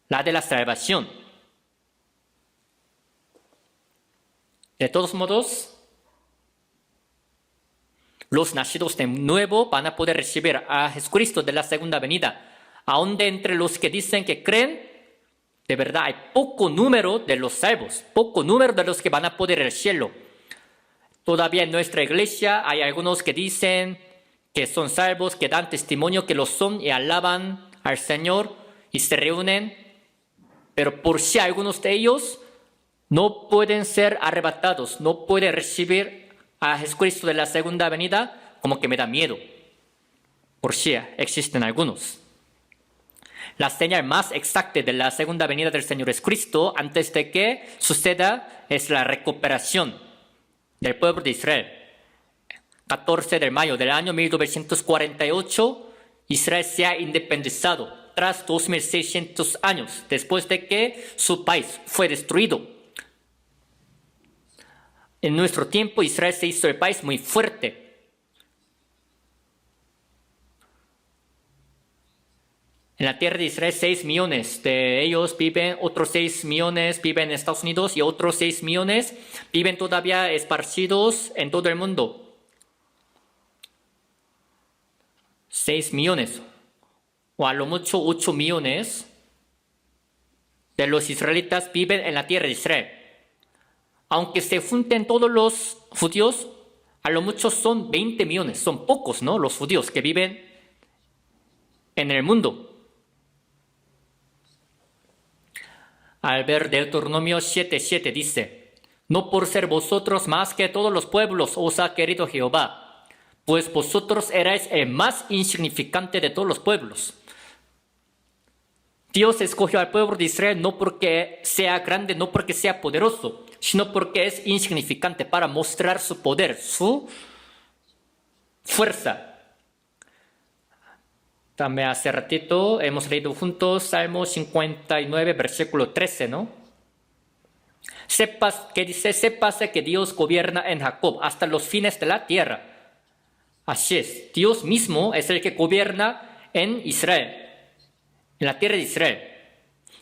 la de la salvación. De todos modos, los nacidos de nuevo van a poder recibir a Jesucristo de la segunda venida. Aún de entre los que dicen que creen, de verdad hay poco número de los salvos, poco número de los que van a poder ir al cielo. Todavía en nuestra iglesia hay algunos que dicen que son salvos, que dan testimonio que lo son y alaban al Señor y se reúnen, pero por si algunos de ellos no pueden ser arrebatados, no pueden recibir a Jesucristo de la segunda venida, como que me da miedo. Por si existen algunos. La señal más exacta de la segunda venida del Señor Jesucristo antes de que suceda es la recuperación del pueblo de Israel. 14 de mayo del año 1948, Israel se ha independizado tras 2600 años después de que su país fue destruido. En nuestro tiempo, Israel se hizo el país muy fuerte. En la tierra de Israel, 6 millones de ellos viven, otros 6 millones viven en Estados Unidos y otros 6 millones viven todavía esparcidos en todo el mundo. 6 millones, o a lo mucho 8 millones de los israelitas viven en la tierra de Israel. Aunque se junten todos los judíos, a lo mucho son 20 millones, son pocos, ¿no? Los judíos que viven en el mundo. Al ver Deuteronomio 7:7 dice, no por ser vosotros más que todos los pueblos os ha querido Jehová, pues vosotros erais el más insignificante de todos los pueblos. Dios escogió al pueblo de Israel no porque sea grande, no porque sea poderoso, sino porque es insignificante para mostrar su poder, su fuerza. También hace ratito hemos leído juntos Salmo 59, versículo 13, ¿no? Sépase que Dios gobierna en Jacob hasta los fines de la tierra. Así es, Dios mismo es el que gobierna en Israel, en la tierra de Israel.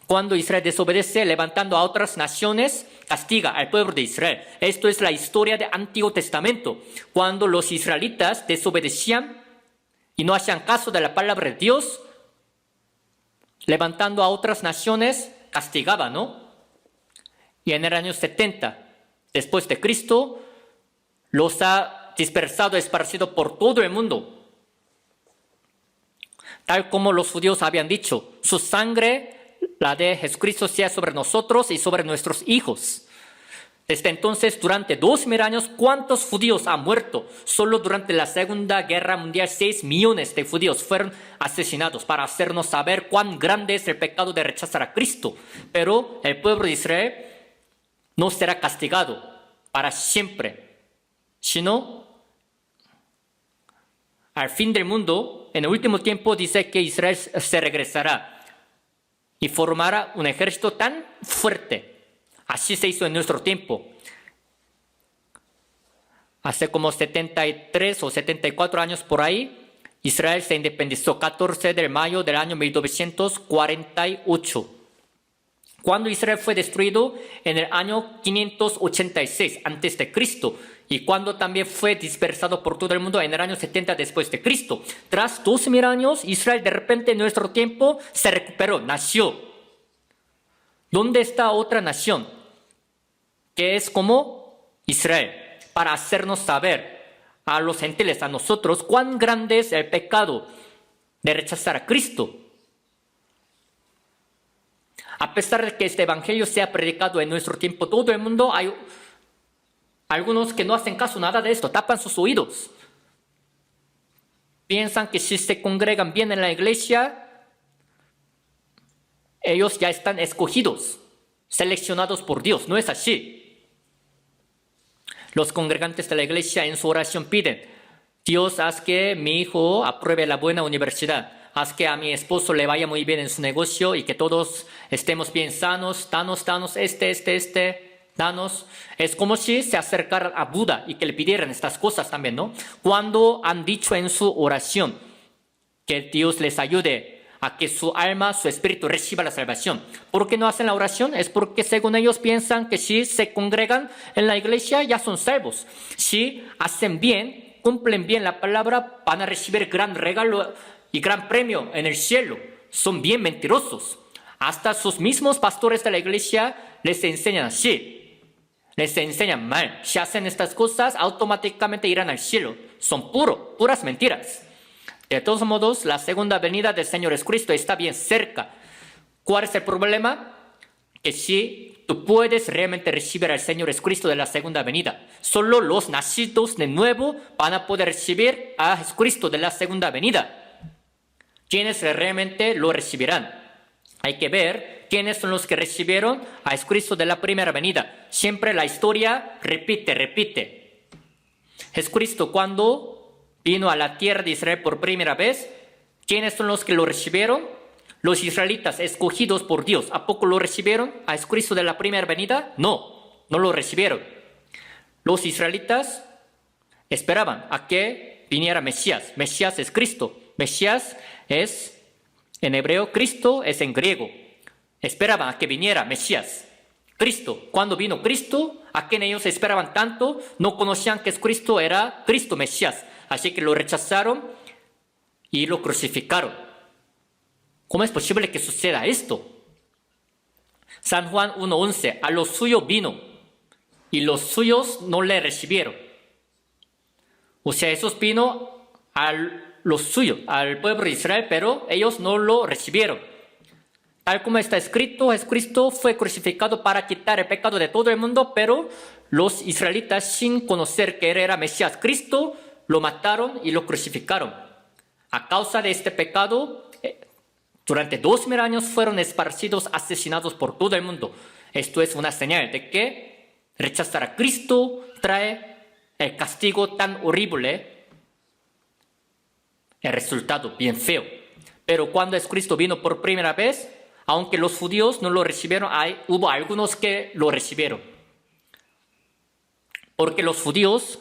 Cuando Israel desobedece, levantando a otras naciones, castiga al pueblo de Israel. Esto es la historia del Antiguo Testamento. Cuando los israelitas desobedecían y no hacían caso de la palabra de Dios, levantando a otras naciones, castigaba, ¿no? Y en el año 70, después de Cristo, los ha dispersado, esparcido por todo el mundo. Tal como los judíos habían dicho, su sangre, la de Jesucristo, sea sobre nosotros y sobre nuestros hijos. Desde entonces, durante 2000 años, ¿cuántos judíos han muerto? Solo durante la Segunda Guerra Mundial, 6 millones de judíos fueron asesinados para hacernos saber cuán grande es el pecado de rechazar a Cristo. Pero el pueblo de Israel no será castigado para siempre, sino al fin del mundo, en el último tiempo, dice que Israel se regresará y formará un ejército tan fuerte. Así se hizo en nuestro tiempo. Hace como 73 o 74 años por ahí, Israel se independizó 14 de mayo del año 1948. Cuando Israel fue destruido en el año 586 antes de Cristo y cuando también fue dispersado por todo el mundo en el año 70 después de Cristo. Tras 2000 años, Israel de repente en nuestro tiempo se recuperó, nació. ¿Dónde está otra nación que es como Israel? Para hacernos saber a los gentiles, a nosotros, cuán grande es el pecado de rechazar a Cristo. A pesar de que este evangelio sea predicado en nuestro tiempo, todo el mundo, hay algunos que no hacen caso nada de esto, tapan sus oídos. Piensan que si se congregan bien en la iglesia, ellos ya están escogidos, seleccionados por Dios. No es así. Los congregantes de la iglesia en su oración piden: Dios, haz que mi hijo apruebe la buena universidad. Haz que a mi esposo le vaya muy bien en su negocio y que todos estemos bien sanos. Danos, danos. Es como si se acercaran a Buda y que le pidieran estas cosas también, ¿no? Cuando han dicho en su oración que Dios les ayude a que su alma, su espíritu reciba la salvación. ¿Por qué no hacen la oración? Es porque según ellos piensan que si se congregan en la iglesia ya son salvos. Si hacen bien, cumplen bien la palabra, van a recibir gran regalo y gran premio en el cielo. Son bien mentirosos. Hasta sus mismos pastores de la iglesia les enseñan así. Les enseñan mal. Si hacen estas cosas, automáticamente irán al cielo. Son puras mentiras. De todos modos, la segunda venida del Señor Jesucristo está bien cerca. ¿Cuál es el problema? Que si tú puedes realmente recibir al Señor Jesucristo de la segunda venida, solo los nacidos de nuevo van a poder recibir a Jesucristo de la segunda venida. ¿Quiénes realmente lo recibirán? Hay que ver quiénes son los que recibieron a Jesucristo de la primera venida. Siempre la historia repite. Jesucristo cuando vino a la tierra de Israel por primera vez, ¿quiénes son los que lo recibieron? Los israelitas escogidos por Dios. ¿A poco lo recibieron a Jesucristo de la primera venida? No lo recibieron. Los israelitas esperaban a que viniera Mesías. Mesías es Cristo. Mesías es en hebreo, Cristo es en griego. Esperaban a que viniera Mesías. Cristo. Cuando vino Cristo, ¿a quién ellos esperaban tanto? No conocían que Cristo era Cristo, Mesías. Así que lo rechazaron y lo crucificaron. ¿Cómo es posible que suceda esto? San Juan 1:11, a los suyos vino y los suyos no le recibieron. O sea, Jesús vino a los suyos, al pueblo de Israel, pero ellos no lo recibieron. Tal como está escrito, Jesucristo fue crucificado para quitar el pecado de todo el mundo, pero los israelitas, sin conocer que él era Mesías Cristo, lo mataron y lo crucificaron. A causa de este pecado, durante 2000 años fueron esparcidos, asesinados por todo el mundo. Esto es una señal de que rechazar a Cristo trae el castigo tan horrible, el resultado bien feo. Pero cuando Jesucristo vino por primera vez, aunque los judíos no lo recibieron, hubo algunos que lo recibieron. Porque los judíos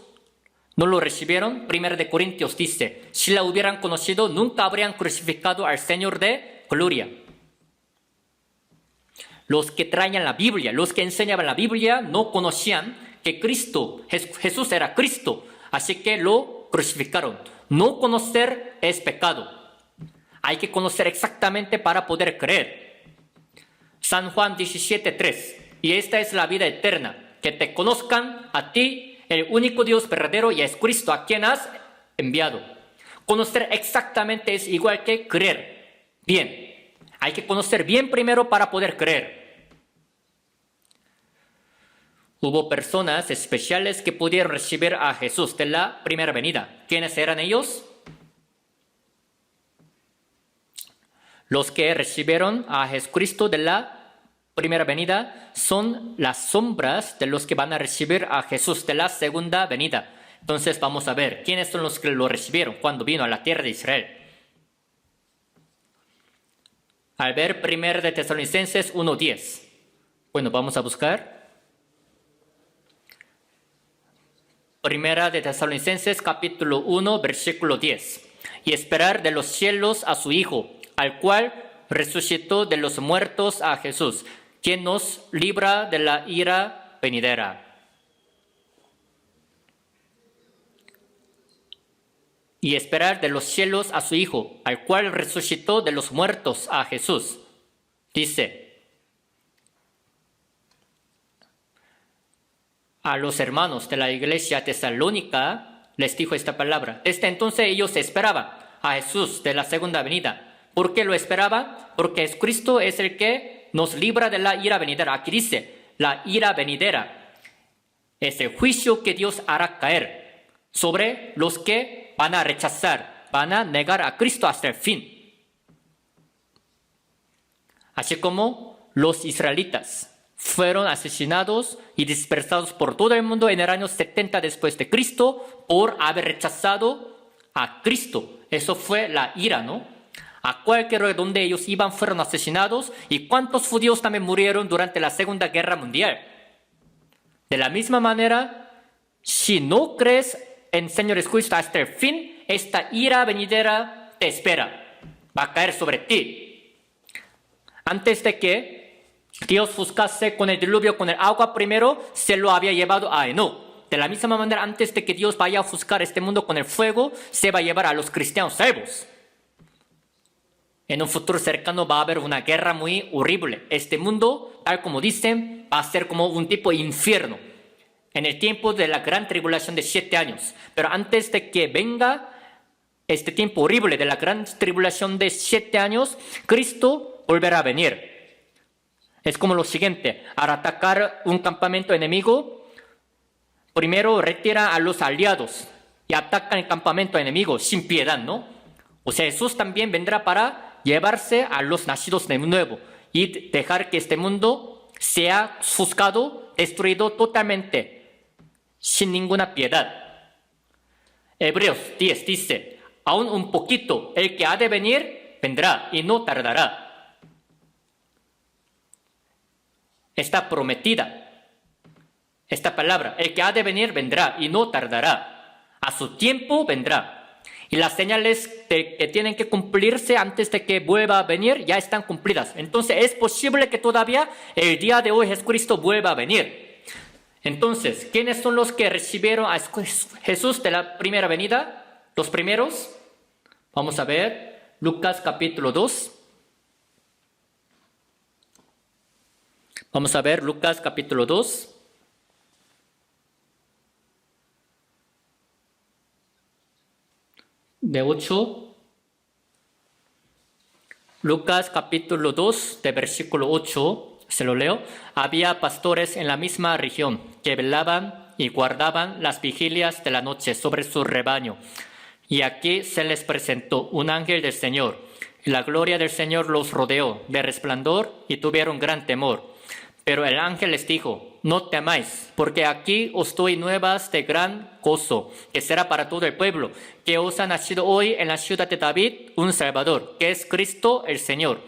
no lo recibieron. 1 de Corintios dice, si la hubieran conocido, nunca habrían crucificado al Señor de gloria. Los que traían la Biblia, los que enseñaban la Biblia, no conocían que Cristo, Jesús era Cristo, así que lo crucificaron. No conocer es pecado. Hay que conocer exactamente para poder creer. San Juan 17:3, y esta es la vida eterna, que te conozcan a ti, el único Dios verdadero, y a Cristo a quien has enviado. Conocer exactamente es igual que creer bien. Hay que conocer bien primero para poder creer. Hubo personas especiales que pudieron recibir a Jesús de la primera venida. ¿Quiénes eran ellos? Los que recibieron a Jesucristo de la primera venida son las sombras de los que van a recibir a Jesús de la segunda venida. Entonces vamos a ver quiénes son los que lo recibieron cuando vino a la tierra de Israel. Al ver 1 de Tesalonicenses 1:10. Bueno, vamos a buscar. 1 de Tesalonicenses capítulo 1, versículo 10. Y esperar de los cielos a su Hijo, al cual resucitó de los muertos a Jesús, quien nos libra de la ira venidera. Y esperar de los cielos a su Hijo, al cual resucitó de los muertos a Jesús. Dice a los hermanos de la iglesia tesalónica, les dijo esta palabra. Desde entonces ellos esperaban a Jesús de la segunda venida. ¿Por qué lo esperaban? Porque Jesucristo es el que nos libra de la ira venidera. Aquí dice, la ira venidera es el juicio que Dios hará caer sobre los que van a rechazar, van a negar a Cristo hasta el fin. Así como los israelitas fueron asesinados y dispersados por todo el mundo en el año 70 después de Cristo por haber rechazado a Cristo. Eso fue la ira, ¿no? A cualquier lugar donde ellos iban fueron asesinados, y cuántos judíos también murieron durante la Segunda Guerra Mundial. De la misma manera, si no crees en Señor Jesucristo hasta el fin, esta ira venidera te espera, va a caer sobre ti. Antes de que Dios juzgase con el diluvio, con el agua primero, se lo había llevado a Enoc. De la misma manera, antes de que Dios vaya a juzgar este mundo con el fuego, se va a llevar a los cristianos salvos. En un futuro cercano va a haber una guerra muy horrible. Este mundo, tal como dicen, va a ser como un tipo de infierno en el tiempo de la gran tribulación de 7 años. Pero antes de que venga este tiempo horrible de la gran tribulación de 7 años, Cristo volverá a venir. Es como lo siguiente: al atacar un campamento enemigo, primero retira a los aliados y ataca el campamento enemigo sin piedad, ¿no? O sea, Jesús también vendrá para llevarse a los nacidos de nuevo y dejar que este mundo sea juzgado, destruido totalmente, sin ninguna piedad. Hebreos 10 dice, aún un poquito, el que ha de venir, vendrá y no tardará. Está prometida esta palabra, el que ha de venir, vendrá y no tardará. A su tiempo vendrá. Y las señales que tienen que cumplirse antes de que vuelva a venir ya están cumplidas. Entonces es posible que todavía el día de hoy Jesucristo vuelva a venir. Entonces, ¿quiénes son los que recibieron a Jesús de la primera venida? Los primeros. Vamos a ver Lucas capítulo 2. Vamos a ver Lucas capítulo 2. De 8, Lucas capítulo 2, de versículo 8, se lo leo. Había pastores en la misma región que velaban y guardaban las vigilias de la noche sobre su rebaño. Y aquí se les presentó un ángel del Señor, y la gloria del Señor los rodeó de resplandor y tuvieron gran temor. Pero el ángel les dijo, no temáis, porque aquí os doy nuevas de gran gozo, que será para todo el pueblo, que os ha nacido hoy en la ciudad de David un Salvador, que es Cristo el Señor.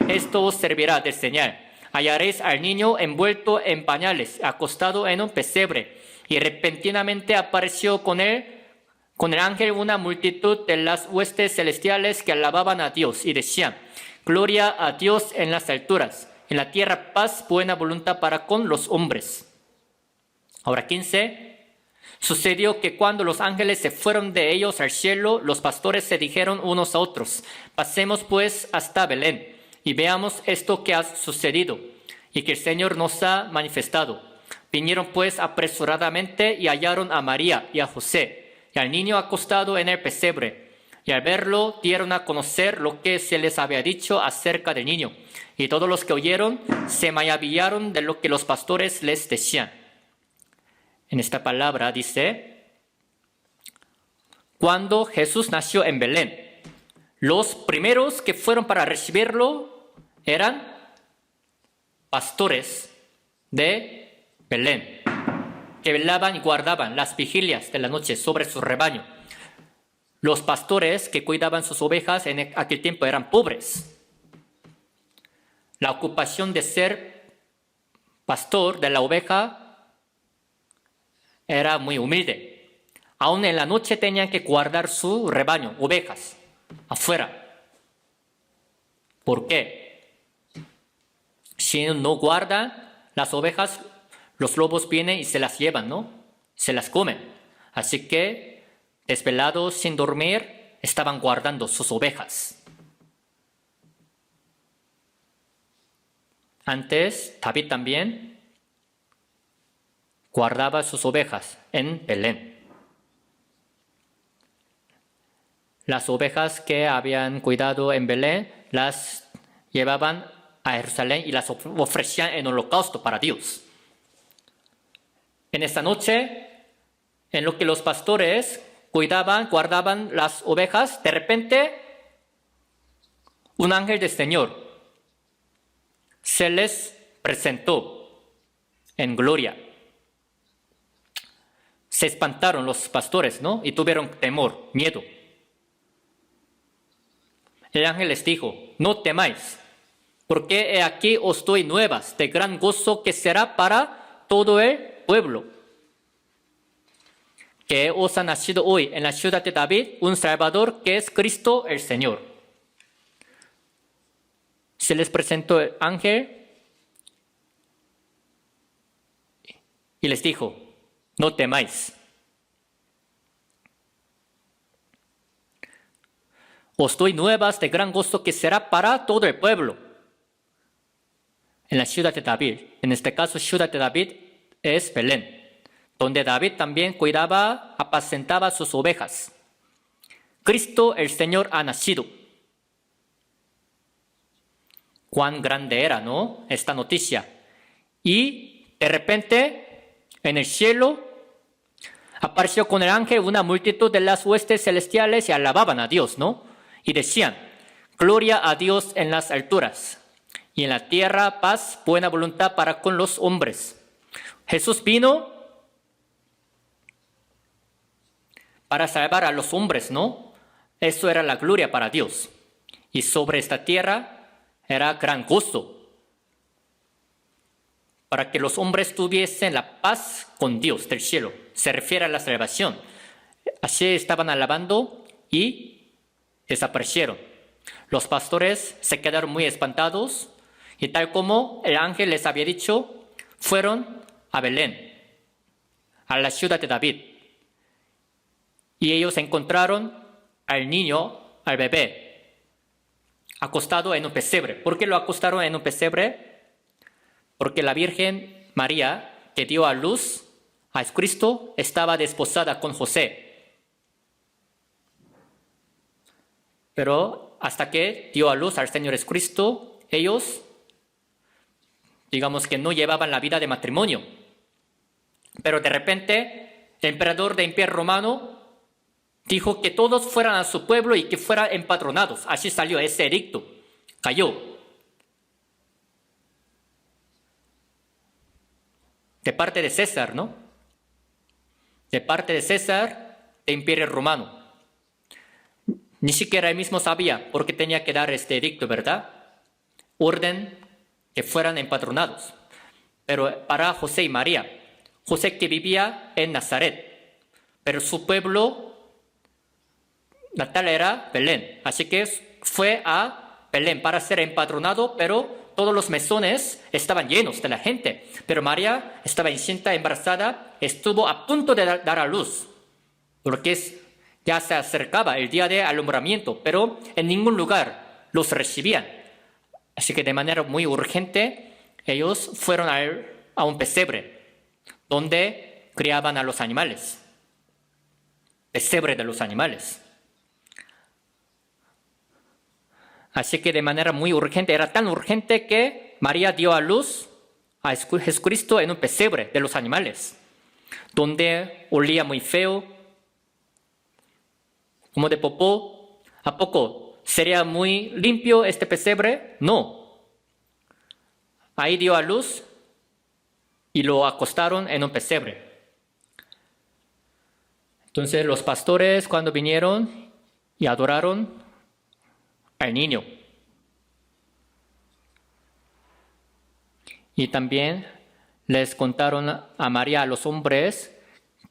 Esto os servirá de señal. Hallaréis al niño envuelto en pañales, acostado en un pesebre. Y repentinamente apareció con el ángel una multitud de las huestes celestiales que alababan a Dios y decían, gloria a Dios en las alturas. En la tierra paz, buena voluntad para con los hombres. Ahora 15. Sucedió que cuando los ángeles se fueron de ellos al cielo, los pastores se dijeron unos a otros, pasemos pues hasta Belén y veamos esto que ha sucedido y que el Señor nos ha manifestado. Vinieron pues apresuradamente y hallaron a María y a José y al niño acostado en el pesebre. Y al verlo dieron a conocer lo que se les había dicho acerca del niño. Y todos los que oyeron se maravillaron de lo que los pastores les decían. En esta palabra dice, cuando Jesús nació en Belén, los primeros que fueron para recibirlo eran pastores de Belén, que velaban y guardaban las vigilias de la noche sobre su rebaño. Los pastores que cuidaban sus ovejas en aquel tiempo eran pobres. La ocupación de ser pastor de la oveja era muy humilde. Aún en la noche tenían que guardar su rebaño, ovejas, afuera. ¿Por qué? Si no guardan las ovejas, los lobos vienen y se las llevan, ¿no? Se las comen. Así que, desvelados, sin dormir, estaban guardando sus ovejas. Antes, David también guardaba sus ovejas en Belén. Las ovejas que habían cuidado en Belén las llevaban a Jerusalén y las ofrecían en holocausto para Dios. En esta noche, en lo que los pastores cuidaban, guardaban las ovejas, de repente, un ángel del Señor se les presentó en gloria. Se espantaron los pastores, ¿no? Y tuvieron temor, miedo. El ángel les dijo, no temáis, porque he aquí os doy nuevas de gran gozo que será para todo el pueblo. Que os ha nacido hoy en la ciudad de David un Salvador que es Cristo el Señor. Se les presentó el ángel y les dijo, no temáis. Os doy nuevas de gran gozo que será para todo el pueblo. En la ciudad de David, en este caso ciudad de David es Belén, donde David también cuidaba, apacentaba sus ovejas. Cristo el Señor ha nacido. Cuán grande era, ¿no? Esta noticia. Y de repente, en el cielo, apareció con el ángel una multitud de las huestes celestiales y alababan a Dios, ¿no? Y decían, gloria a Dios en las alturas, y en la tierra paz, buena voluntad para con los hombres. Jesús vino para salvar a los hombres, ¿no? Eso era la gloria para Dios. Y sobre esta tierra era gran gozo para que los hombres tuviesen la paz con Dios del cielo. Se refiere a la salvación. Así estaban alabando y desaparecieron. Los pastores se quedaron muy espantados y tal como el ángel les había dicho, fueron a Belén, a la ciudad de David. Y ellos encontraron al niño, al bebé, acostado en un pesebre. ¿Por qué lo acostaron en un pesebre? Porque la Virgen María, que dio a luz a Jesucristo, estaba desposada con José. Pero hasta que dio a luz al Señor Jesucristo, ellos, digamos que no llevaban la vida de matrimonio. Pero de repente, el emperador del Imperio Romano dijo que todos fueran a su pueblo y que fueran empadronados. Así salió ese edicto. Cayó. De parte de César, ¿no? De parte de César, del Imperio Romano. Ni siquiera él mismo sabía por qué tenía que dar este edicto, ¿verdad? Orden que fueran empadronados. Pero para José y María, José que vivía en Nazaret, pero su pueblo natal era Belén, así que fue a Belén para ser empadronado, pero todos los mesones estaban llenos de la gente. Pero María estaba encinta, embarazada, estuvo a punto de dar a luz, porque ya se acercaba el día de alumbramiento, pero en ningún lugar los recibían. Así que de manera muy urgente, ellos fueron a un pesebre, donde criaban a los animales. Pesebre de los animales. Así que de manera muy urgente, era tan urgente que María dio a luz a Jesucristo en un pesebre de los animales. donde olía muy feo, como de popó. ¿A poco sería muy limpio este pesebre? No. Ahí dio a luz y lo acostaron en un pesebre. Entonces los pastores cuando vinieron y adoraron al niño. Y también les contaron a María, a los hombres,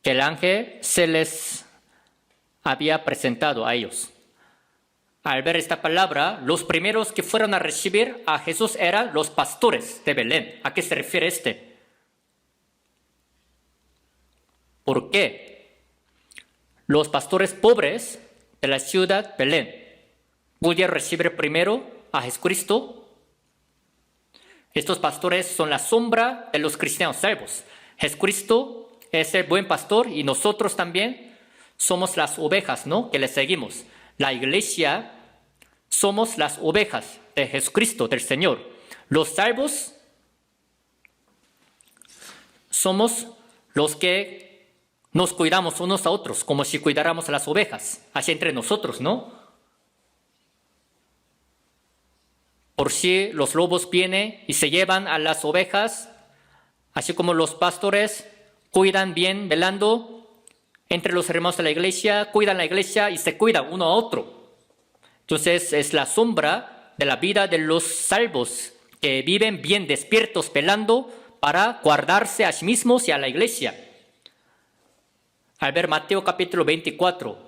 que el ángel se les había presentado a ellos. Al ver esta palabra, los primeros que fueron a recibir a Jesús eran los pastores de Belén. ¿A qué se refiere este? ¿Por qué? Los pastores pobres de la ciudad Belén pudieron recibir primero a Jesucristo. Estos pastores son la sombra de los cristianos salvos. Jesucristo es el buen pastor y nosotros también somos las ovejas, ¿no?, que le seguimos. La iglesia somos las ovejas de Jesucristo, del Señor. Los salvos somos los que nos cuidamos unos a otros, como si cuidáramos a las ovejas, así entre nosotros, ¿no? Por si los lobos vienen y se llevan a las ovejas, así como los pastores cuidan bien, velando entre los hermanos de la iglesia, cuidan la iglesia y se cuidan uno a otro. Entonces es la sombra de la vida de los salvos que viven bien despiertos, velando para guardarse a sí mismos y a la iglesia. Al ver Mateo capítulo 24,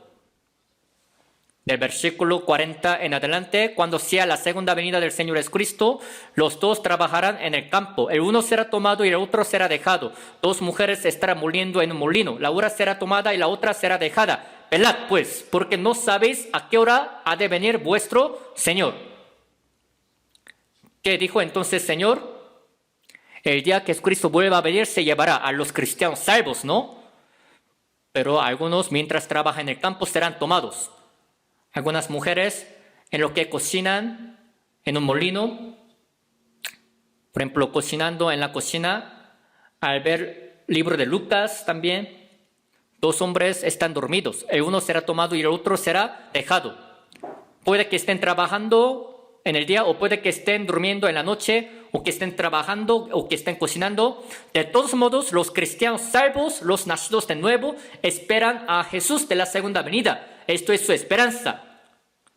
del versículo 40 en adelante, cuando sea la segunda venida del Señor Jesucristo, los dos trabajarán en el campo. El uno será tomado y el otro será dejado. Dos mujeres estarán moliendo en un molino. La una será tomada y la otra será dejada. Velad pues, porque no sabéis a qué hora ha de venir vuestro Señor. ¿Qué dijo entonces Señor? El día que Jesucristo vuelva a venir se llevará a los cristianos salvos, ¿no? Pero algunos, mientras trabajan en el campo, serán tomados. Algunas mujeres, en lo que cocinan en un molino, por ejemplo, cocinando en la cocina, al ver el libro de Lucas también, dos hombres están dormidos. El uno será tomado y el otro será dejado. Puede que estén trabajando en el día o puede que estén durmiendo en la noche o que estén trabajando o que estén cocinando. De todos modos, los cristianos salvos, los nacidos de nuevo, esperan a Jesús de la segunda venida. Esto es su esperanza.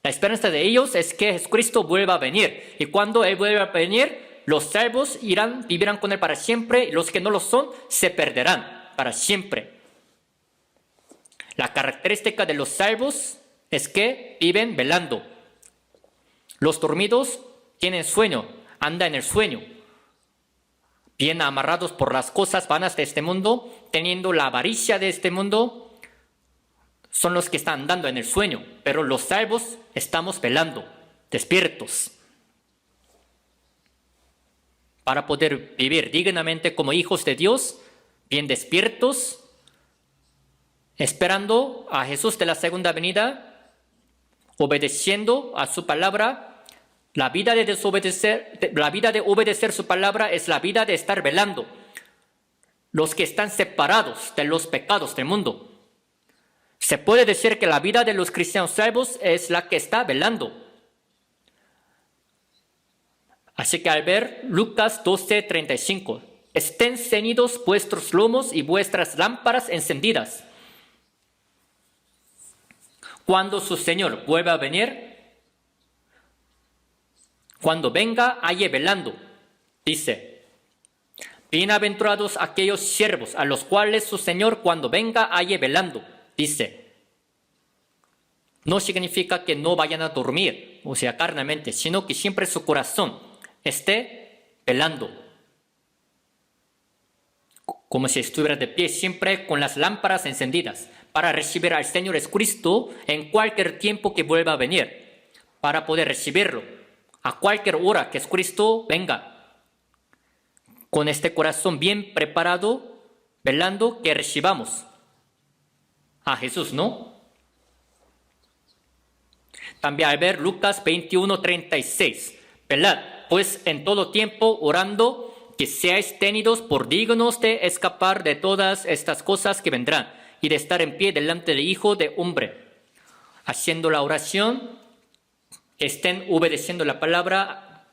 La esperanza de ellos es que Jesucristo vuelva a venir. Y cuando Él vuelva a venir, los salvos vivirán con Él para siempre. Y los que no lo son, se perderán para siempre. La característica de los salvos es que viven velando. Los dormidos tienen sueño, andan en el sueño. Bien amarrados por las cosas vanas de este mundo, teniendo la avaricia de este mundo, son los que están andando en el sueño, pero los salvos estamos velando, despiertos, para poder vivir dignamente como hijos de Dios, bien despiertos, esperando a Jesús de la segunda venida, obedeciendo a su palabra. La vida de obedecer su palabra es la vida de estar velando. Los que están separados de los pecados del mundo. Se puede decir que la vida de los cristianos salvos es la que está velando. Así que al ver Lucas 12:35, estén ceñidos vuestros lomos y vuestras lámparas encendidas. Cuando su Señor vuelva a venir, cuando venga, halle velando, dice: bienaventurados aquellos siervos a los cuales su Señor cuando venga halle velando. Dice, no significa que no vayan a dormir, o sea, carnalmente, sino que siempre su corazón esté velando. Como si estuviera de pie siempre con las lámparas encendidas, para recibir al Señor Jesucristo en cualquier tiempo que vuelva a venir, para poder recibirlo, a cualquier hora que Jesucristo venga. Con este corazón bien preparado, velando que recibamos a Jesús, ¿no? También al ver Lucas 21:36, velad pues en todo tiempo orando que seáis tenidos por dignos de escapar de todas estas cosas que vendrán y de estar en pie delante del Hijo de Hombre. Haciendo la oración, estén obedeciendo la palabra,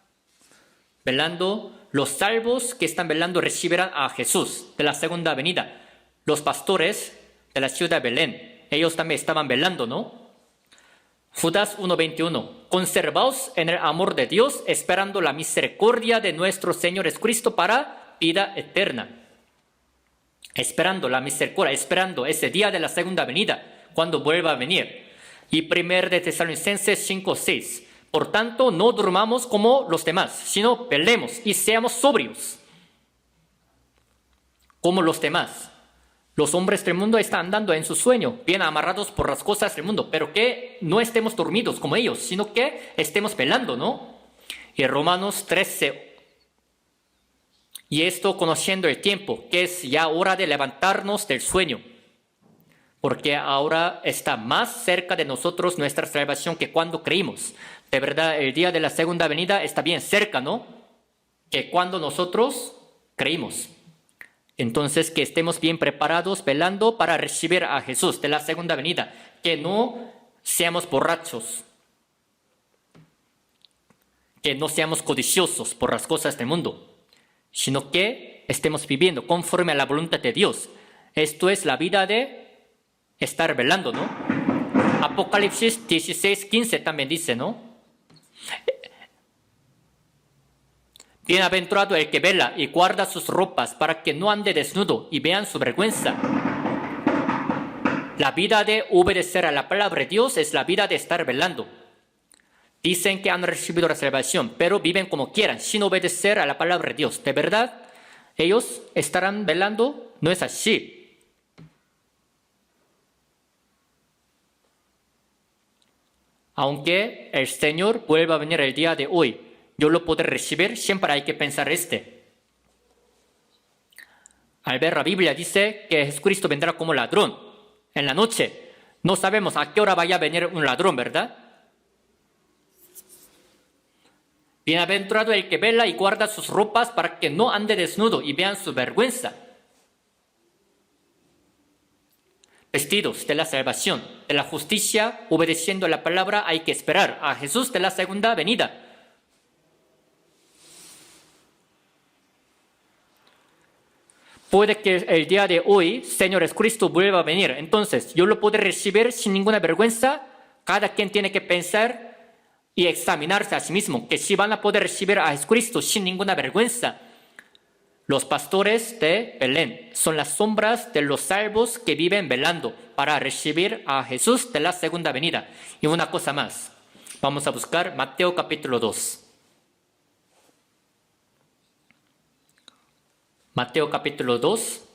velando. Los salvos que están velando recibirán a Jesús de la segunda venida. Los pastores de la ciudad de Belén, ellos también estaban velando, ¿no? Judas 1:21. Conservaos en el amor de Dios, esperando la misericordia de nuestro Señor Jesucristo para vida eterna. Esperando la misericordia, esperando ese día de la segunda venida, cuando vuelva a venir. Y 1 de Tesalonicenses 5:6. Por tanto, no durmamos como los demás, sino velemos y seamos sobrios. Como los demás. Los hombres del mundo están andando en su sueño, bien amarrados por las cosas del mundo, pero que no estemos dormidos como ellos, sino que estemos velando, ¿no? Y Romanos 13. Y esto conociendo el tiempo, que es ya hora de levantarnos del sueño, porque ahora está más cerca de nosotros nuestra salvación que cuando creímos. De verdad, el día de la segunda venida está bien cerca, ¿no? Que cuando nosotros creímos. Entonces, que estemos bien preparados, velando para recibir a Jesús de la segunda venida. Que no seamos borrachos. Que no seamos codiciosos por las cosas del mundo. Sino que estemos viviendo conforme a la voluntad de Dios. Esto es la vida de estar velando, ¿no? Apocalipsis 16:15 también dice, ¿no? Bienaventurado el que vela y guarda sus ropas para que no ande desnudo y vean su vergüenza. La vida de obedecer a la palabra de Dios es la vida de estar velando. Dicen que han recibido la salvación, pero viven como quieran, sin obedecer a la palabra de Dios. ¿De verdad ellos estarán velando? No es así. Aunque el Señor vuelva a venir el día de hoy, yo lo podré recibir, siempre hay que pensar Al ver la Biblia dice que Jesucristo vendrá como ladrón en la noche. No sabemos a qué hora vaya a venir un ladrón, ¿verdad? Bienaventurado el que vela y guarda sus ropas para que no ande desnudo y vean su vergüenza. Vestidos de la salvación, de la justicia, obedeciendo a la palabra, hay que esperar a Jesús de la segunda venida. Puede que el día de hoy, Señor Jesucristo vuelva a venir. Entonces, yo lo podré recibir sin ninguna vergüenza. Cada quien tiene que pensar y examinarse a sí mismo, que si van a poder recibir a Jesucristo sin ninguna vergüenza. Los pastores de Belén son las sombras de los salvos que viven velando para recibir a Jesús de la segunda venida. Y una cosa más, vamos a buscar Mateo capítulo 2. Mateo capítulo 2.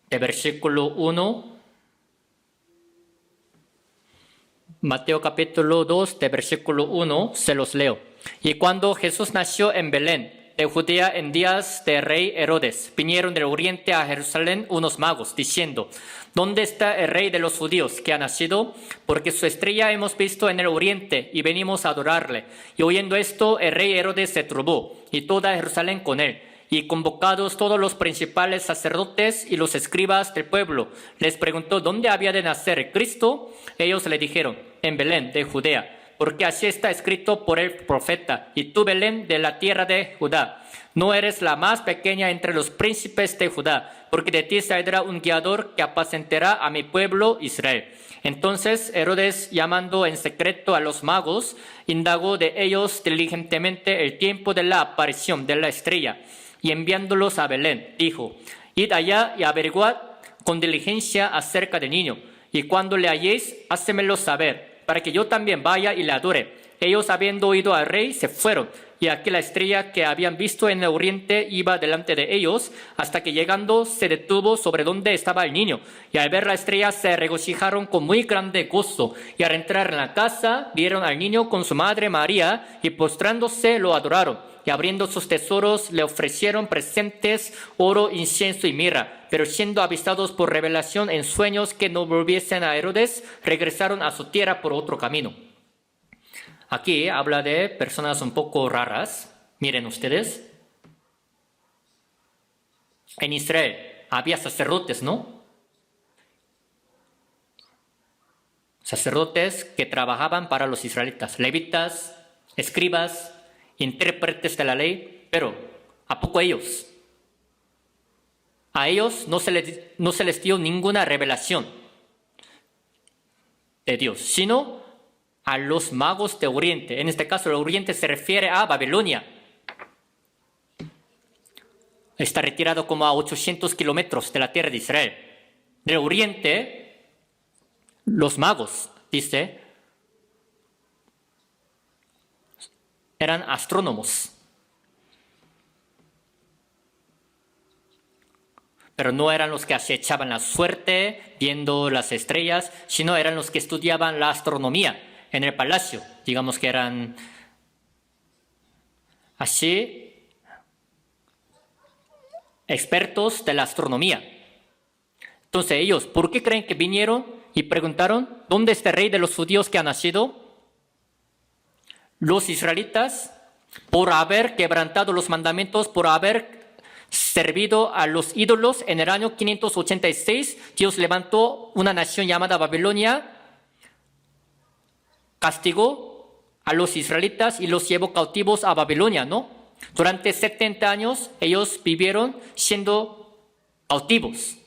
De versículo 1. Mateo capítulo 2, de versículo 1, se los leo. Y cuando Jesús nació en Belén, de Judea, en días de rey Herodes, vinieron del oriente a Jerusalén unos magos, diciendo: ¿Dónde está el rey de los judíos que ha nacido? Porque su estrella hemos visto en el oriente y venimos a adorarle. Y oyendo esto, el rey Herodes se turbó, y toda Jerusalén con él. Y convocados todos los principales sacerdotes y los escribas del pueblo, les preguntó dónde había de nacer el Cristo. Ellos le dijeron: en Belén de Judea, porque así está escrito por el profeta: y tú, Belén, de la tierra de Judá, no eres la más pequeña entre los príncipes de Judá, porque de ti saldrá un guiador que apacentará a mi pueblo Israel. Entonces Herodes, llamando en secreto a los magos, indagó de ellos diligentemente el tiempo de la aparición de la estrella, y enviándolos a Belén, dijo: id allá y averiguad con diligencia acerca del niño, y cuando le halléis, hácemelo saber, para que yo también vaya y le adore. Ellos, habiendo oído al rey, se fueron, y aquí la estrella que habían visto en el oriente iba delante de ellos, hasta que llegando se detuvo sobre donde estaba el niño. Y al ver la estrella se regocijaron con muy grande gozo. Y al entrar en la casa, vieron al niño con su madre María, y postrándose lo adoraron. Y abriendo sus tesoros le ofrecieron presentes, oro, incienso y mirra. Pero siendo avisados por revelación en sueños que no volviesen a Herodes, regresaron a su tierra por otro camino. Aquí habla de personas un poco raras. Miren ustedes. En Israel había sacerdotes, ¿no? Sacerdotes que trabajaban para los israelitas, levitas, escribas, intérpretes de la ley, pero ¿a poco ellos? A ellos no se les dio ninguna revelación de Dios, sino a los magos de Oriente. En este caso, el Oriente se refiere a Babilonia. Está retirado como a 800 kilómetros de la tierra de Israel. Del Oriente, los magos, dice, eran astrónomos. Pero no eran los que acechaban la suerte, viendo las estrellas, sino eran los que estudiaban la astronomía en el palacio. Digamos que eran así expertos de la astronomía. Entonces ellos, ¿por qué creen que vinieron y preguntaron dónde está el rey de los judíos que ha nacido? Los israelitas, por haber quebrantado los mandamientos, por haber servido a los ídolos, en el año 586, Dios levantó una nación llamada Babilonia, castigó a los israelitas y los llevó cautivos a Babilonia, ¿no? Durante 70 años ellos vivieron siendo cautivos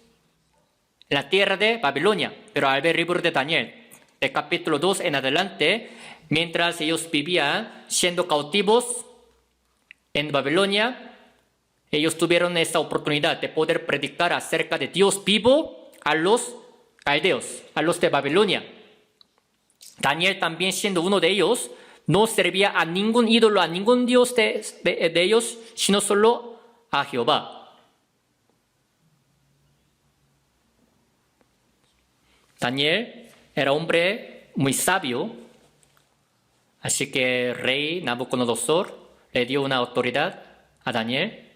en la tierra de Babilonia. Pero al ver el libro de Daniel, de capítulo 2 en adelante, mientras ellos vivían siendo cautivos en Babilonia, ellos tuvieron esta oportunidad de poder predicar acerca de Dios vivo a los caldeos, a los de Babilonia. Daniel también siendo uno de ellos, no servía a ningún ídolo, a ningún dios de ellos, sino solo a Jehová. Daniel era hombre muy sabio, así que el rey Nabucodonosor le dio una autoridad a Daniel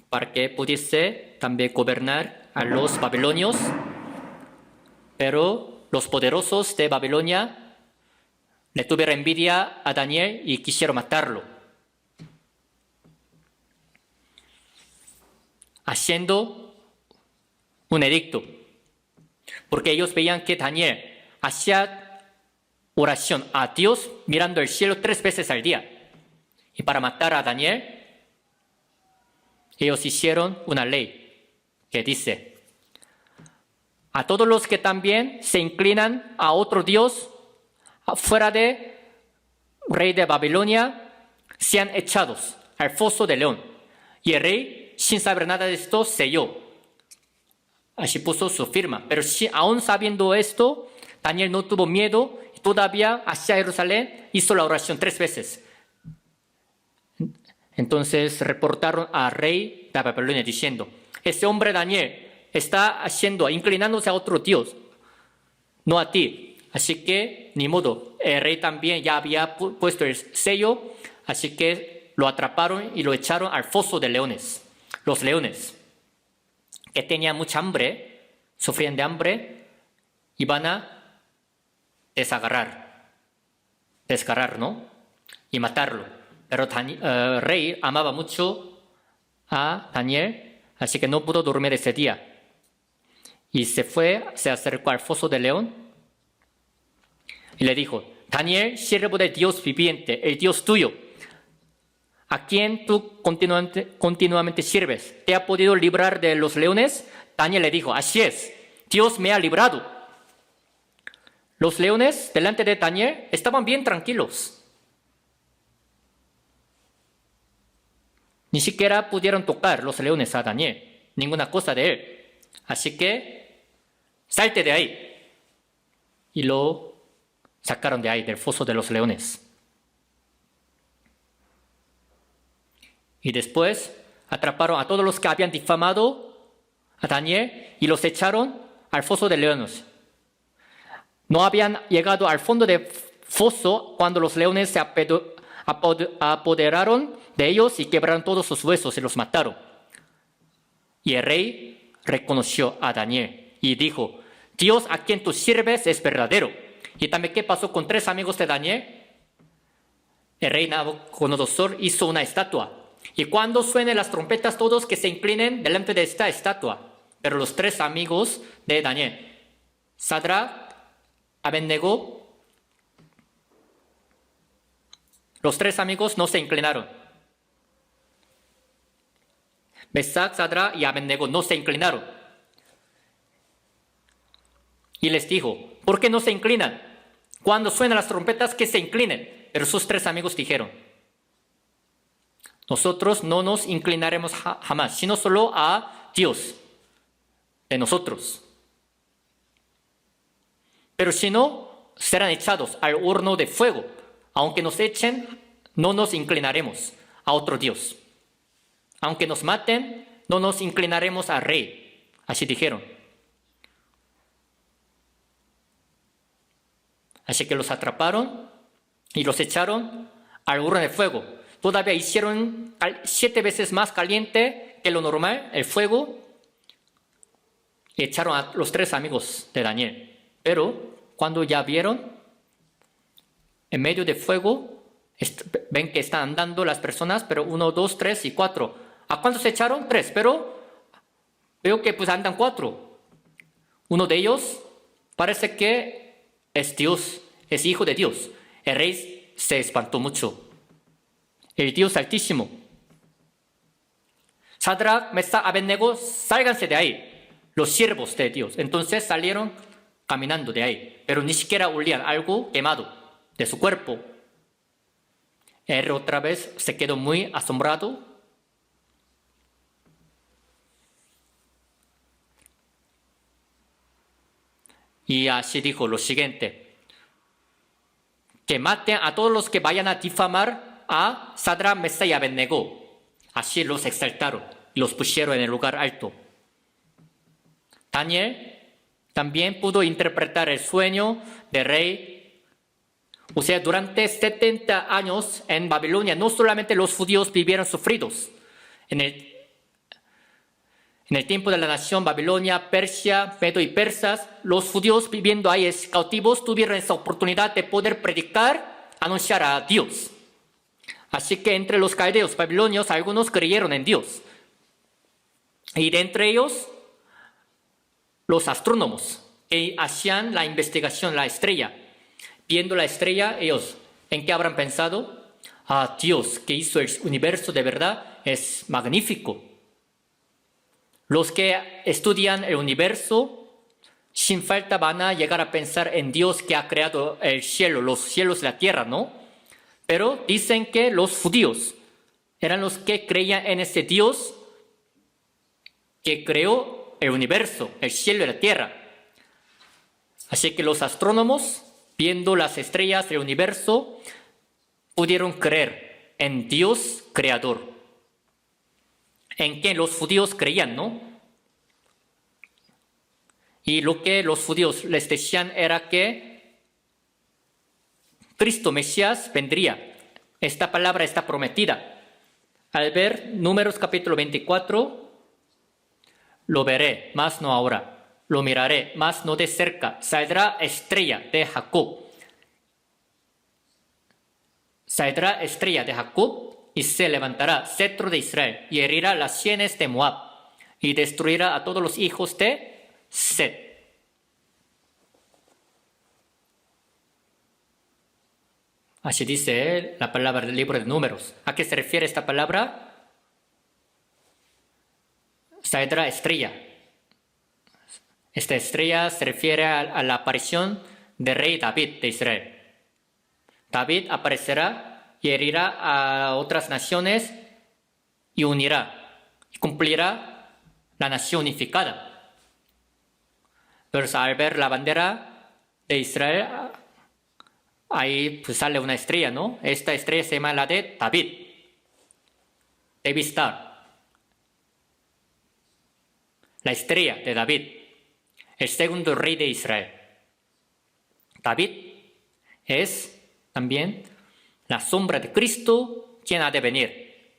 para que pudiese también gobernar a los babilonios, pero los poderosos de Babilonia le tuvieron envidia a Daniel y quisieron matarlo, haciendo un edicto, porque ellos veían que Daniel hacía oración a Dios mirando el cielo 3 veces al día. Y para matar a Daniel, ellos hicieron una ley que dice: a todos los que también se inclinan a otro Dios fuera de rey de Babilonia, sean echados al foso de león. Y el rey, sin saber nada de esto, selló. Así puso su firma. Pero aún sabiendo esto, Daniel no tuvo miedo y todavía hacia Jerusalén hizo la oración 3 veces. Entonces reportaron al rey de Babilonia diciendo: ese hombre Daniel está inclinándose a otro Dios, no a ti. Así que, ni modo, el rey también ya había puesto el sello, así que lo atraparon y lo echaron al foso de leones. Los leones, que tenían mucha hambre, sufrían de hambre, iban a desgarrar, ¿no? Y matarlo. Pero el rey amaba mucho a Daniel, así que no pudo dormir ese día. Y se acercó al foso de león y le dijo: Daniel, siervo de Dios viviente, el Dios tuyo, a quien tú continuamente sirves, ¿te ha podido librar de los leones? Daniel le dijo: así es, Dios me ha librado. Los leones delante de Daniel estaban bien tranquilos. Ni siquiera pudieron tocar los leones a Daniel, ninguna cosa de él. Así que, salte de ahí. Y lo sacaron de ahí, del foso de los leones. Y después atraparon a todos los que habían difamado a Daniel y los echaron al foso de leones. No habían llegado al fondo del foso cuando los leones se apoderaron de ellos y quebraron todos sus huesos y los mataron. Y el rey reconoció a Daniel y dijo: Dios a quien tú sirves es verdadero. Y también, ¿qué pasó con 3 amigos de Daniel? el rey Nabucodonosor hizo una estatua. Y cuando suenen las trompetas, todos que se inclinen delante de esta estatua. Pero los tres amigos de Daniel, Sadrach, Abednego, los tres amigos no se inclinaron. Mesac, Sadrach y Abednego no se inclinaron. Y les dijo, ¿por qué no se inclinan? Cuando suenan las trompetas, que se inclinen. Pero sus tres amigos dijeron, nosotros no nos inclinaremos jamás, sino solo a Dios de nosotros. Pero si no, serán echados al horno de fuego. Aunque nos echen, no nos inclinaremos a otro Dios. Aunque nos maten, no nos inclinaremos al rey. Así dijeron. Así que los atraparon y los echaron al horno de fuego. Todavía hicieron 7 veces más caliente que lo normal el fuego y echaron a los tres amigos de Daniel. Pero cuando ya vieron, en medio del fuego, ven que están andando las personas, pero 1, 2, 3 y 4. ¿A cuántos se echaron? 3, pero veo que pues andan 4. Uno de ellos parece que es Dios, es hijo de Dios. El rey se espantó mucho. El Dios Altísimo. Sadrach, Mesac, Abednego, sálganse de ahí, los siervos de Dios. Entonces salieron caminando de ahí, pero ni siquiera olían algo quemado de su cuerpo. Él otra vez se quedó muy asombrado. Y así dijo lo siguiente, que maten a todos los que vayan a difamar a Sadrach, Mesac y Abednego. Así los exaltaron y los pusieron en el lugar alto. Daniel también pudo interpretar el sueño del rey. O sea, durante 70 años en Babilonia, no solamente los judíos vivieron sufridos. En el tiempo de la nación Babilonia, Persia, Medo y Persas, los judíos viviendo ahí cautivos tuvieron esa oportunidad de poder predicar, anunciar a Dios. Así que entre los caldeos babilonios, algunos creyeron en Dios. Y de entre ellos, los astrónomos que hacían la investigación, la estrella. Viendo la estrella, ellos, ¿en qué habrán pensado? Ah, Dios que hizo el universo de verdad es magnífico. Los que estudian el universo, sin falta van a llegar a pensar en Dios que ha creado el cielo, los cielos y la tierra, ¿no? Pero dicen que los judíos eran los que creían en ese Dios que creó el universo, el cielo y la tierra. Así que los astrónomos, viendo las estrellas del universo, pudieron creer en Dios creador, en quien los judíos creían, ¿no? Y lo que los judíos les decían era que Cristo Mesías vendría. Esta palabra está prometida. Al ver Números capítulo 24, lo veré, mas no ahora. Lo miraré, mas no de cerca. Saldrá estrella de Jacob. Saldrá estrella de Jacob y se levantará cetro de Israel y herirá las sienes de Moab y destruirá a todos los hijos de Set. Así dice la palabra del libro de Números. ¿A qué se refiere esta palabra? Saldrá estrella. Esta estrella se refiere a la aparición del rey David de Israel. David aparecerá y herirá a otras naciones y unirá y cumplirá la nación unificada. Pero al ver la bandera de Israel, ahí pues sale una estrella, ¿no? Esta estrella se llama la de David. David Star. La estrella de David. El segundo rey de Israel. David es también la sombra de Cristo quien ha de venir.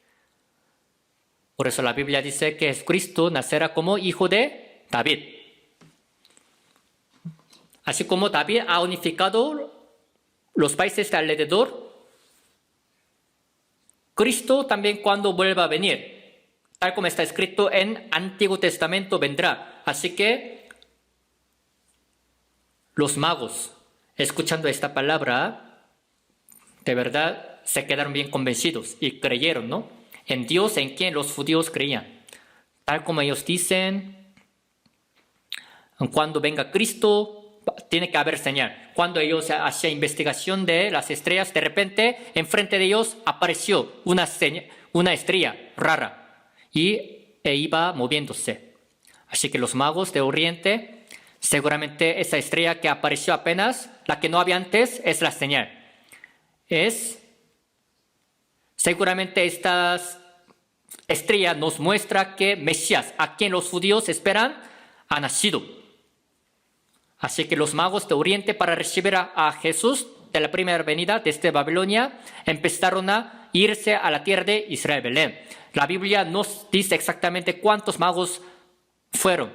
Por eso la Biblia dice que Jesucristo nacerá como hijo de David. Así como David ha unificado los países de alrededor, Cristo también cuando vuelva a venir, tal como está escrito en Antiguo Testamento, vendrá. Así que los magos, escuchando esta palabra, de verdad se quedaron bien convencidos y creyeron, ¿no? En Dios en quien los judíos creían. Tal como ellos dicen, cuando venga Cristo, tiene que haber señal. Cuando ellos hacían investigación de las estrellas, de repente, enfrente de ellos apareció una estrella rara e iba moviéndose. Así que los magos de Oriente, seguramente esa estrella que apareció apenas, la que no había antes, es la señal. Seguramente esta estrella nos muestra que Mesías, a quien los judíos esperan, ha nacido. Así que los magos de Oriente, para recibir a Jesús de la primera venida desde Babilonia, empezaron a irse a la tierra de Israel, Belén. La Biblia nos dice exactamente cuántos magos fueron.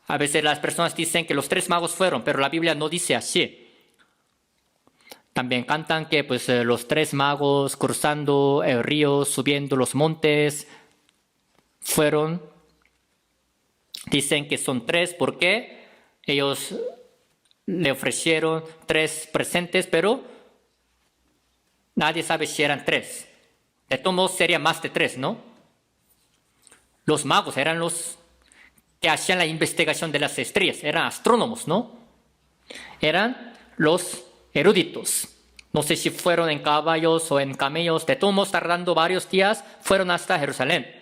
A veces las personas dicen que los 3 magos fueron, pero la Biblia no dice así. También cantan que los 3 magos cruzando el río, subiendo los montes, fueron. Dicen que son 3 porque ellos le ofrecieron 3 presentes, pero nadie sabe si eran 3. De todos modos sería más de 3, ¿no? Los magos eran los que hacían la investigación de las estrellas, eran astrónomos, ¿no? Eran los eruditos. No sé si fueron en caballos o en camellos, de todos modos tardando varios días, fueron hasta Jerusalén.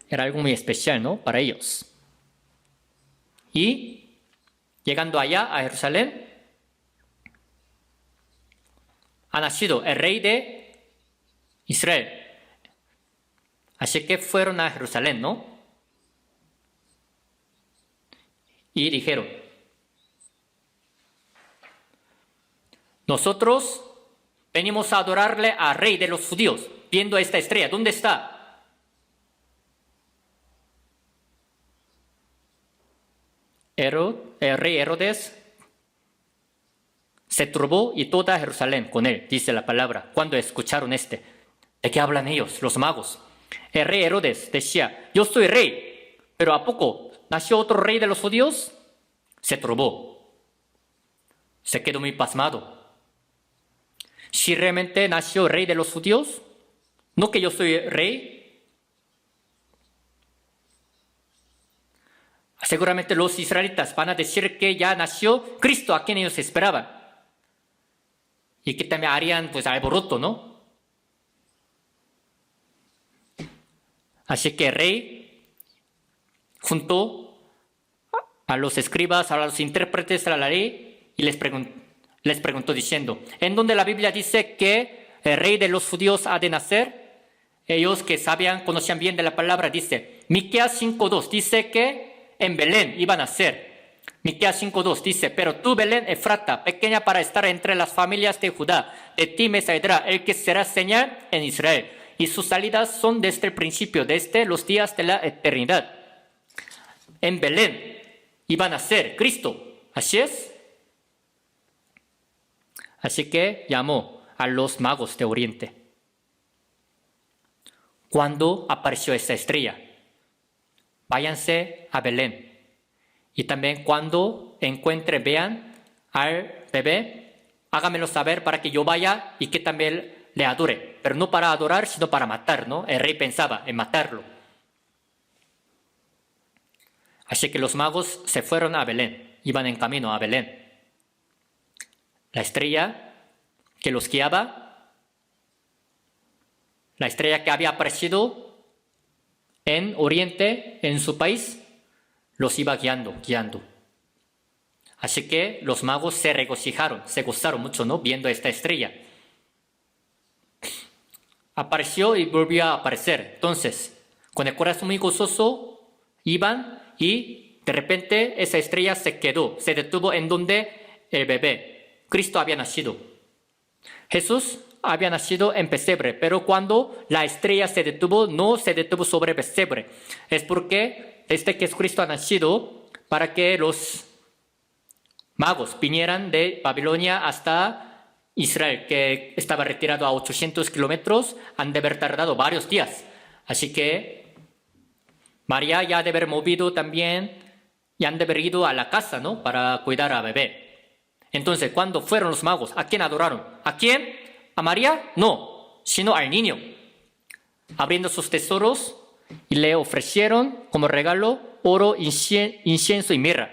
Era algo muy especial, ¿no? Para ellos. Y llegando allá a Jerusalén, ha nacido el rey de Israel. Así que fueron a Jerusalén, ¿no? Y dijeron, nosotros venimos a adorarle al rey de los judíos, viendo esta estrella. ¿Dónde está? El rey Herodes se turbó y toda Jerusalén con él, dice la palabra, cuando escucharon ¿De qué hablan ellos, los magos? El rey Herodes decía, yo soy rey, pero ¿a poco nació otro rey de los judíos? Se turbó. Se quedó muy pasmado. Si realmente nació rey de los judíos, no que yo soy rey. Seguramente los israelitas van a decir que ya nació Cristo a quien ellos esperaban. Y que también harían alboroto, ¿no? Así que el rey juntó a los escribas, a los intérpretes de la ley y les preguntó diciendo, ¿en dónde la Biblia dice que el rey de los judíos ha de nacer? Ellos que conocían bien de la palabra, dice, Miqueas 5:2 dice que en Belén iba a nacer. Miqueas 5:2 dice, pero tú, Belén Efrata, pequeña para estar entre las familias de Judá, de ti me saldrá el que será señal en Israel, y sus salidas son desde el principio, desde los días de la eternidad. En Belén iba a nacer Cristo, así es. Así que llamó a los magos de Oriente. Cuando apareció esta estrella, váyanse a Belén. Y también cuando vean al bebé, háganmelo saber para que yo vaya y que también le adore. Pero no para adorar, sino para matar, ¿no? El rey pensaba en matarlo. Así que los magos se fueron a Belén, iban en camino a Belén. La estrella que los guiaba, la estrella que había aparecido en Oriente, en su país, los iba guiando. Así que los magos se regocijaron, se gozaron mucho, ¿no? Viendo esta estrella. Apareció y volvió a aparecer. Entonces, con el corazón muy gozoso, iban y de repente esa estrella se detuvo en donde el bebé, Cristo, había nacido. Jesús había nacido en pesebre, pero cuando la estrella se detuvo, no se detuvo sobre pesebre. Es porque desde que Cristo ha nacido, para que los magos vinieran de Babilonia hasta Israel, que estaba retirado a 800 kilómetros, han de haber tardado varios días. Así que María ya ha de haber movido también y han de haber ido a la casa, ¿no? Para cuidar a bebé. Entonces, cuando fueron los magos, ¿a quién adoraron? ¿A quién? ¿A María? No, sino al niño. Abriendo sus tesoros y le ofrecieron como regalo oro, incienso y mirra.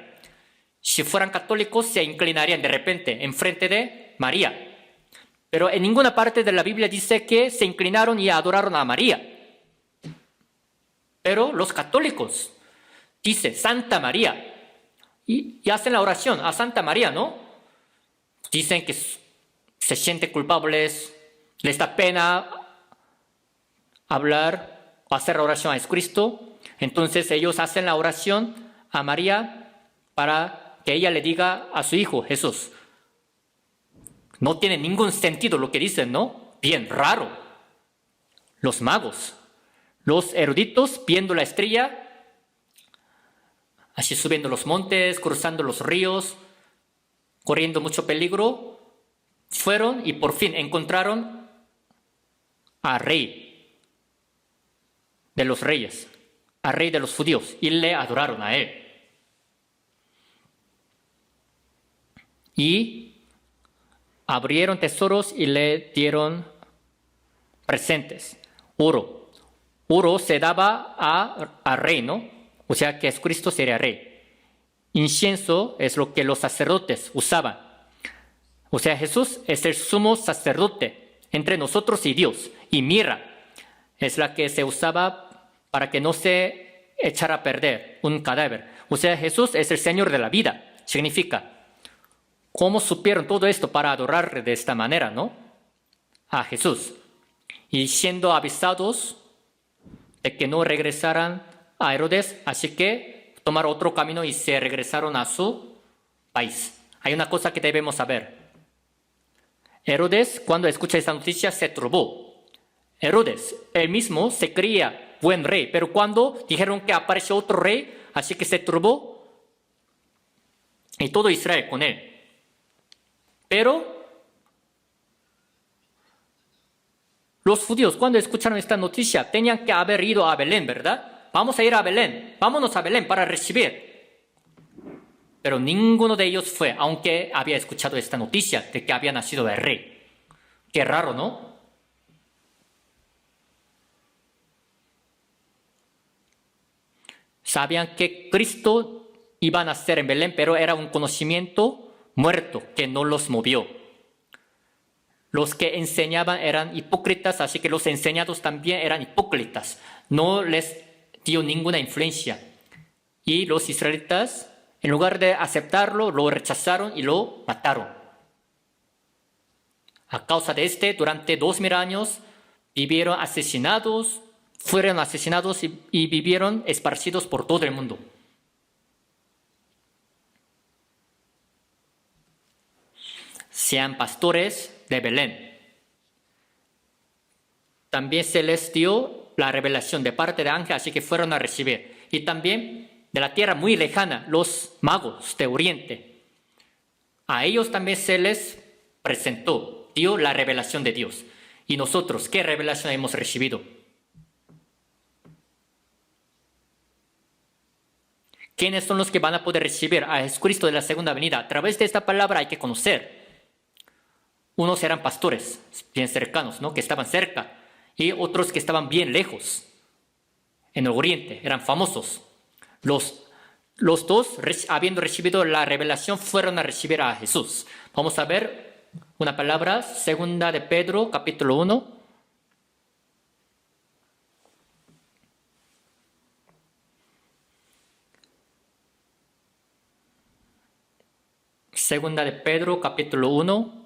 Si fueran católicos, se inclinarían de repente en frente de María. Pero en ninguna parte de la Biblia dice que se inclinaron y adoraron a María. Pero los católicos dicen Santa María y hacen la oración a Santa María, ¿no? Dicen que se sienten culpables, les da pena hablar o hacer la oración a Jesucristo. Entonces ellos hacen la oración a María para que ella le diga a su hijo Jesús. No tiene ningún sentido lo que dicen, ¿no? Bien raro. Los magos, los eruditos viendo la estrella, así subiendo los montes, cruzando los ríos, corriendo mucho peligro, fueron y por fin encontraron al rey de los reyes, al rey de los judíos, y le adoraron a él. Y abrieron tesoros y le dieron presentes. Oro. Oro se daba al rey, ¿no? O sea que Jesucristo sería rey. Incienso es lo que los sacerdotes usaban. O sea, Jesús es el sumo sacerdote entre nosotros y Dios. Y mirra es la que se usaba para que no se echara a perder un cadáver. O sea, Jesús es el Señor de la vida. Significa, ¿cómo supieron todo esto para adorar de esta manera, no? A Jesús. Y siendo avisados de que no regresaran a Herodes, así que tomaron otro camino y se regresaron a su país. Hay una cosa que debemos saber. Herodes, cuando escucha esta noticia, se turbó. Herodes, él mismo se creía buen rey, pero cuando dijeron que apareció otro rey, así que se turbó y todo Israel con él. Pero los judíos, cuando escucharon esta noticia, tenían que haber ido a Belén, ¿verdad? Vamos a ir a Belén, vámonos a Belén para recibir. Pero ninguno de ellos fue, aunque había escuchado esta noticia de que había nacido el rey. Qué raro, ¿no? Sabían que Cristo iba a nacer en Belén, pero era un conocimiento muerto que no los movió. Los que enseñaban eran hipócritas, así que los enseñados también eran hipócritas. No les dio ninguna influencia. Y los israelitas, en lugar de aceptarlo, lo rechazaron y lo mataron. A causa de durante 2000 años, vivieron asesinados, fueron asesinados y vivieron esparcidos por todo el mundo. Sean pastores de Belén. También se les dio la revelación de parte de ángel, así que fueron a recibir. Y también de la tierra muy lejana, los magos de Oriente. A ellos también se les presentó, dio la revelación de Dios. ¿Y nosotros qué revelación hemos recibido? ¿Quiénes son los que van a poder recibir a Jesucristo de la segunda venida? A través de esta palabra hay que conocer. Unos eran pastores bien cercanos, ¿no? Que estaban cerca, y otros que estaban bien lejos, en el oriente, eran famosos. Los dos, habiendo recibido la revelación, fueron a recibir a Jesús. Vamos a ver una palabra, segunda de Pedro, capítulo 1. Segunda de Pedro, capítulo 1.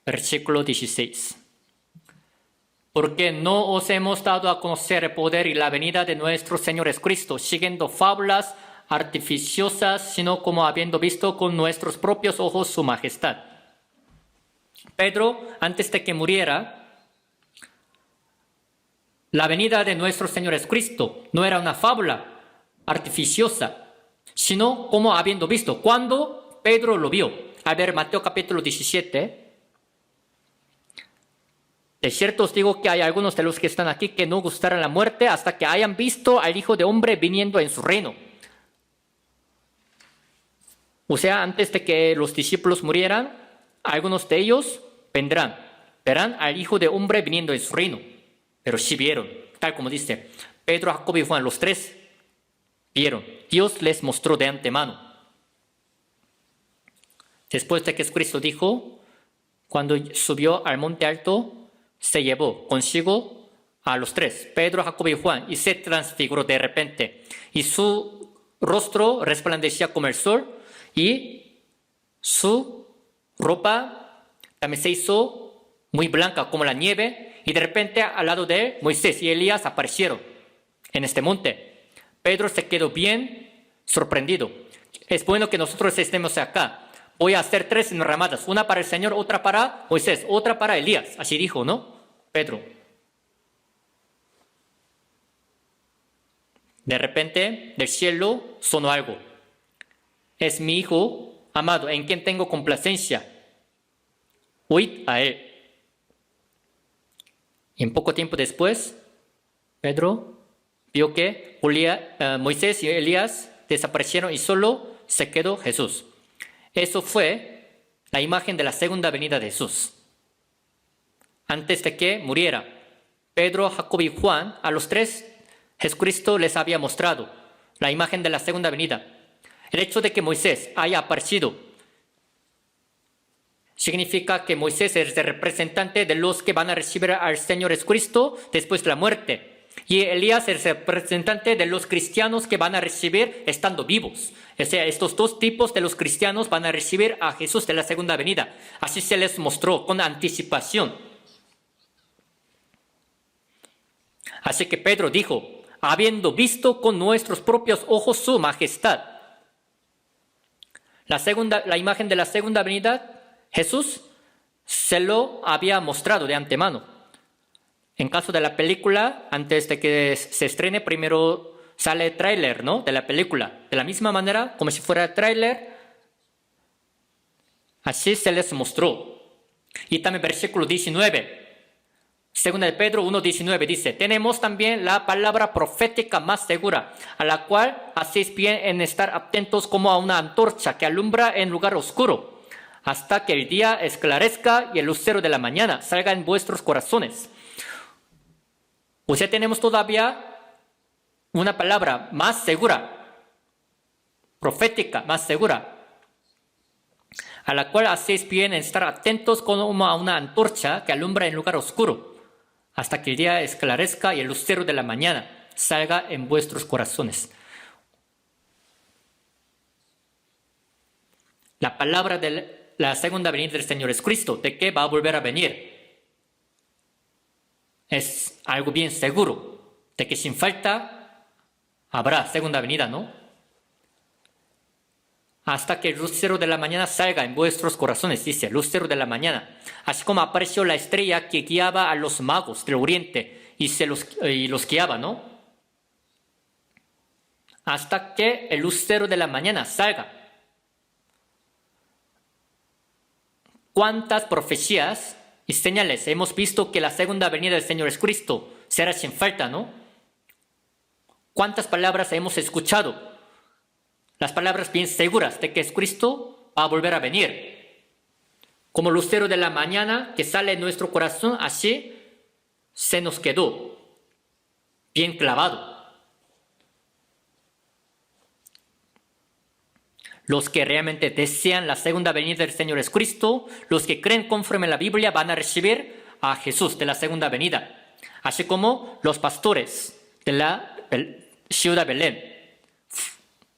Versículo 16. Porque no os hemos dado a conocer el poder y la venida de nuestro Señor Jesucristo, siguiendo fábulas artificiosas, sino como habiendo visto con nuestros propios ojos su majestad. Pedro, antes de que muriera, la venida de nuestro Señor Jesucristo no era una fábula artificiosa, sino como habiendo visto. Cuando Pedro lo vio, al ver Mateo capítulo 17, de cierto os digo que hay algunos de los que están aquí que no gustarán la muerte hasta que hayan visto al Hijo de Hombre viniendo en su reino. O sea, antes de que los discípulos murieran, algunos de ellos verán al Hijo de Hombre viniendo en su reino. Pero sí vieron, tal como dice Pedro, Jacobo y Juan, los tres vieron. Dios les mostró de antemano. Después de que Jesucristo dijo, cuando subió al monte alto, se llevó consigo a los tres, Pedro, Jacobo y Juan, y se transfiguró de repente. Y su rostro resplandecía como el sol, y su ropa también se hizo muy blanca como la nieve, y de repente al lado de él, Moisés y Elías aparecieron en este monte. Pedro se quedó bien sorprendido. Es bueno que nosotros estemos acá. Voy a hacer 3 enramadas, una para el Señor, otra para Moisés, otra para Elías. Así dijo, ¿no? Pedro. De repente, del cielo sonó algo. Es mi Hijo amado, en quien tengo complacencia. Oíd a él. Y en poco tiempo después, Pedro vio que Moisés y Elías desaparecieron y solo se quedó Jesús. Eso fue la imagen de la segunda venida de Jesús. Antes de que muriera, Pedro, Jacobo y Juan, a los tres, Jesucristo les había mostrado la imagen de la segunda venida. El hecho de que Moisés haya aparecido significa que Moisés es el representante de los que van a recibir al Señor Jesucristo después de la muerte. Y Elías es el representante de los cristianos que van a recibir estando vivos. O sea, estos dos tipos de los cristianos van a recibir a Jesús de la segunda venida. Así se les mostró con anticipación. Así que Pedro dijo, habiendo visto con nuestros propios ojos su majestad. La imagen de la segunda venida, Jesús se lo había mostrado de antemano. En caso de la película, antes de que se estrene, primero sale el tráiler, ¿no? De la película. De la misma manera, como si fuera el tráiler, así se les mostró. Y también versículo 19. Segunda de Pedro 1:19 dice, tenemos también la palabra profética más segura, a la cual hacéis bien en estar atentos como a una antorcha que alumbra en lugar oscuro, hasta que el día esclarezca y el lucero de la mañana salga en vuestros corazones. O sea, tenemos todavía una palabra más segura, profética, más segura, a la cual hacéis bien en estar atentos como a una antorcha que alumbra en lugar oscuro, hasta que el día esclarezca y el lucero de la mañana salga en vuestros corazones. La palabra de la segunda venida del Señor es Cristo, de que va a volver a venir. Es algo bien seguro, de que sin falta habrá segunda venida, ¿no? Hasta que el lucero de la mañana salga en vuestros corazones, dice, lucero de la mañana. Así como apareció la estrella que guiaba a los magos del oriente y los guiaba, ¿no? Hasta que el lucero de la mañana salga. ¿Cuántas profecías y señales hemos visto que la segunda venida del Señor Jesucristo será sin falta, ¿no? ¿Cuántas palabras hemos escuchado? Las palabras bien seguras de que Jesucristo va a volver a venir. Como lucero de la mañana que sale en nuestro corazón, así se nos quedó bien clavado. Los que realmente desean la segunda venida del Señor Jesucristo, los que creen conforme a la Biblia, van a recibir a Jesús de la segunda venida. Así como los pastores de la ciudad de Belén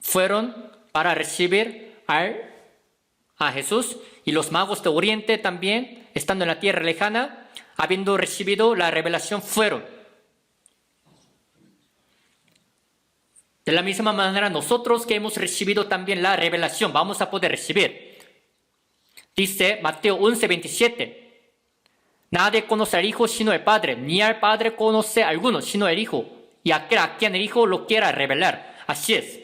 fueron para recibir a Jesús, y los magos de Oriente también, estando en la tierra lejana, habiendo recibido la revelación, fueron. De la misma manera, nosotros que hemos recibido también la revelación, vamos a poder recibir. Dice Mateo 11:27. Nadie conoce al Hijo sino el Padre, ni al Padre conoce a alguno sino el Hijo, y aquel a quien el Hijo lo quiera revelar. Así es,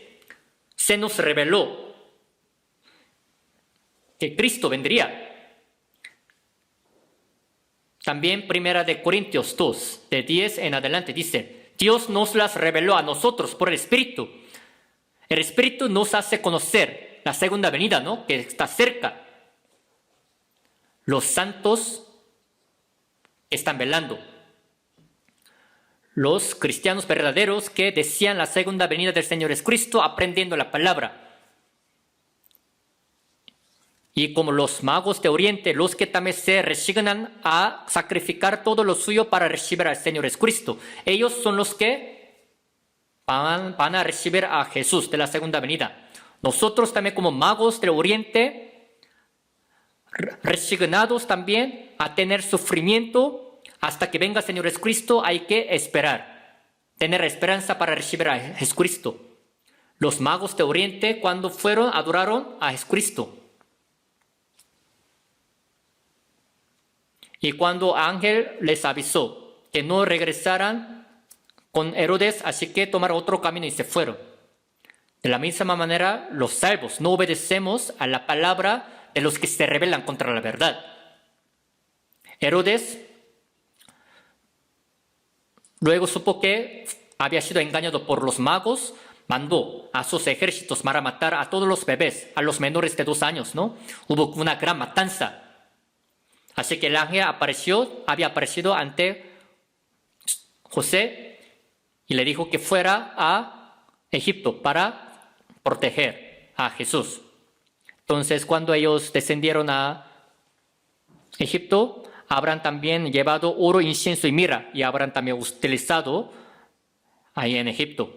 se nos reveló que Cristo vendría. También Primera de Corintios 2, de 10 en adelante dice, Dios nos las reveló a nosotros por el Espíritu. El Espíritu nos hace conocer la segunda venida, ¿no? Que está cerca. Los santos están velando. Los cristianos verdaderos que desean la segunda venida del Señor Jesucristo aprendiendo la palabra. Y como los magos de Oriente, los que también se resignan a sacrificar todo lo suyo para recibir al Señor Jesucristo. Ellos son los que van a recibir a Jesús de la segunda venida. Nosotros también como magos del Oriente, resignados también a tener sufrimiento hasta que venga el Señor Jesucristo, hay que esperar. Tener esperanza para recibir a Jesucristo. Los magos de Oriente cuando fueron, adoraron a Jesucristo. Y cuando Ángel les avisó que no regresaran con Herodes, así que tomaron otro camino y se fueron. De la misma manera, los salvos no obedecemos a la palabra de los que se rebelan contra la verdad. Herodes luego supo que había sido engañado por los magos, mandó a sus ejércitos para matar a todos los bebés, a los menores de 2 años, ¿no? Hubo una gran matanza. Así que el ángel había aparecido ante José y le dijo que fuera a Egipto para proteger a Jesús. Entonces, cuando ellos descendieron a Egipto, habrán también llevado oro, incienso y mirra y habrán también utilizado ahí en Egipto.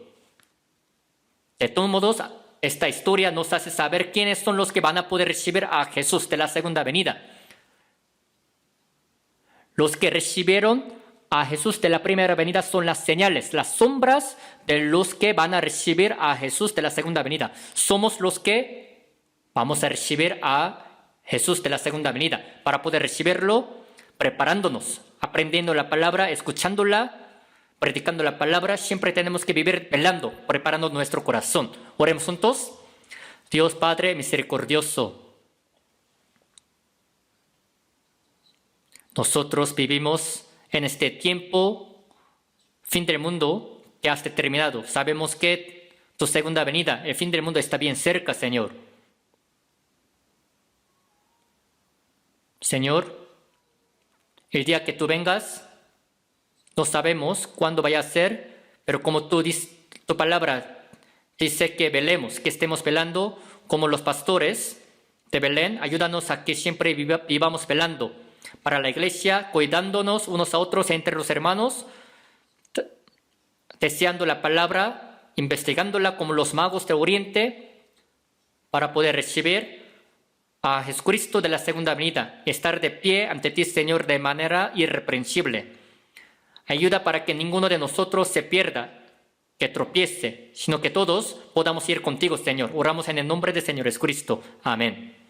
De todos modos, esta historia nos hace saber quiénes son los que van a poder recibir a Jesús de la segunda venida. Los que recibieron a Jesús de la primera venida son las señales, las sombras de los que van a recibir a Jesús de la segunda venida. Somos los que vamos a recibir a Jesús de la segunda venida. Para poder recibirlo, preparándonos, aprendiendo la palabra, escuchándola, predicando la palabra, siempre tenemos que vivir velando, preparando nuestro corazón. Oremos juntos. Dios Padre misericordioso, nosotros vivimos en este tiempo, fin del mundo, que has determinado. Sabemos que tu segunda venida, el fin del mundo está bien cerca, Señor. Señor, el día que tú vengas, no sabemos cuándo vaya a ser, pero como tu palabra dice que velemos, que estemos velando como los pastores de Belén, ayúdanos a que siempre vivamos velando para la iglesia, cuidándonos unos a otros entre los hermanos, deseando la palabra, investigándola como los magos de Oriente, para poder recibir a Jesucristo de la segunda venida, estar de pie ante ti, Señor, de manera irreprensible. Ayuda para que ninguno de nosotros se pierda, que tropiece, sino que todos podamos ir contigo, Señor. Oramos en el nombre del Señor Jesucristo. Amén.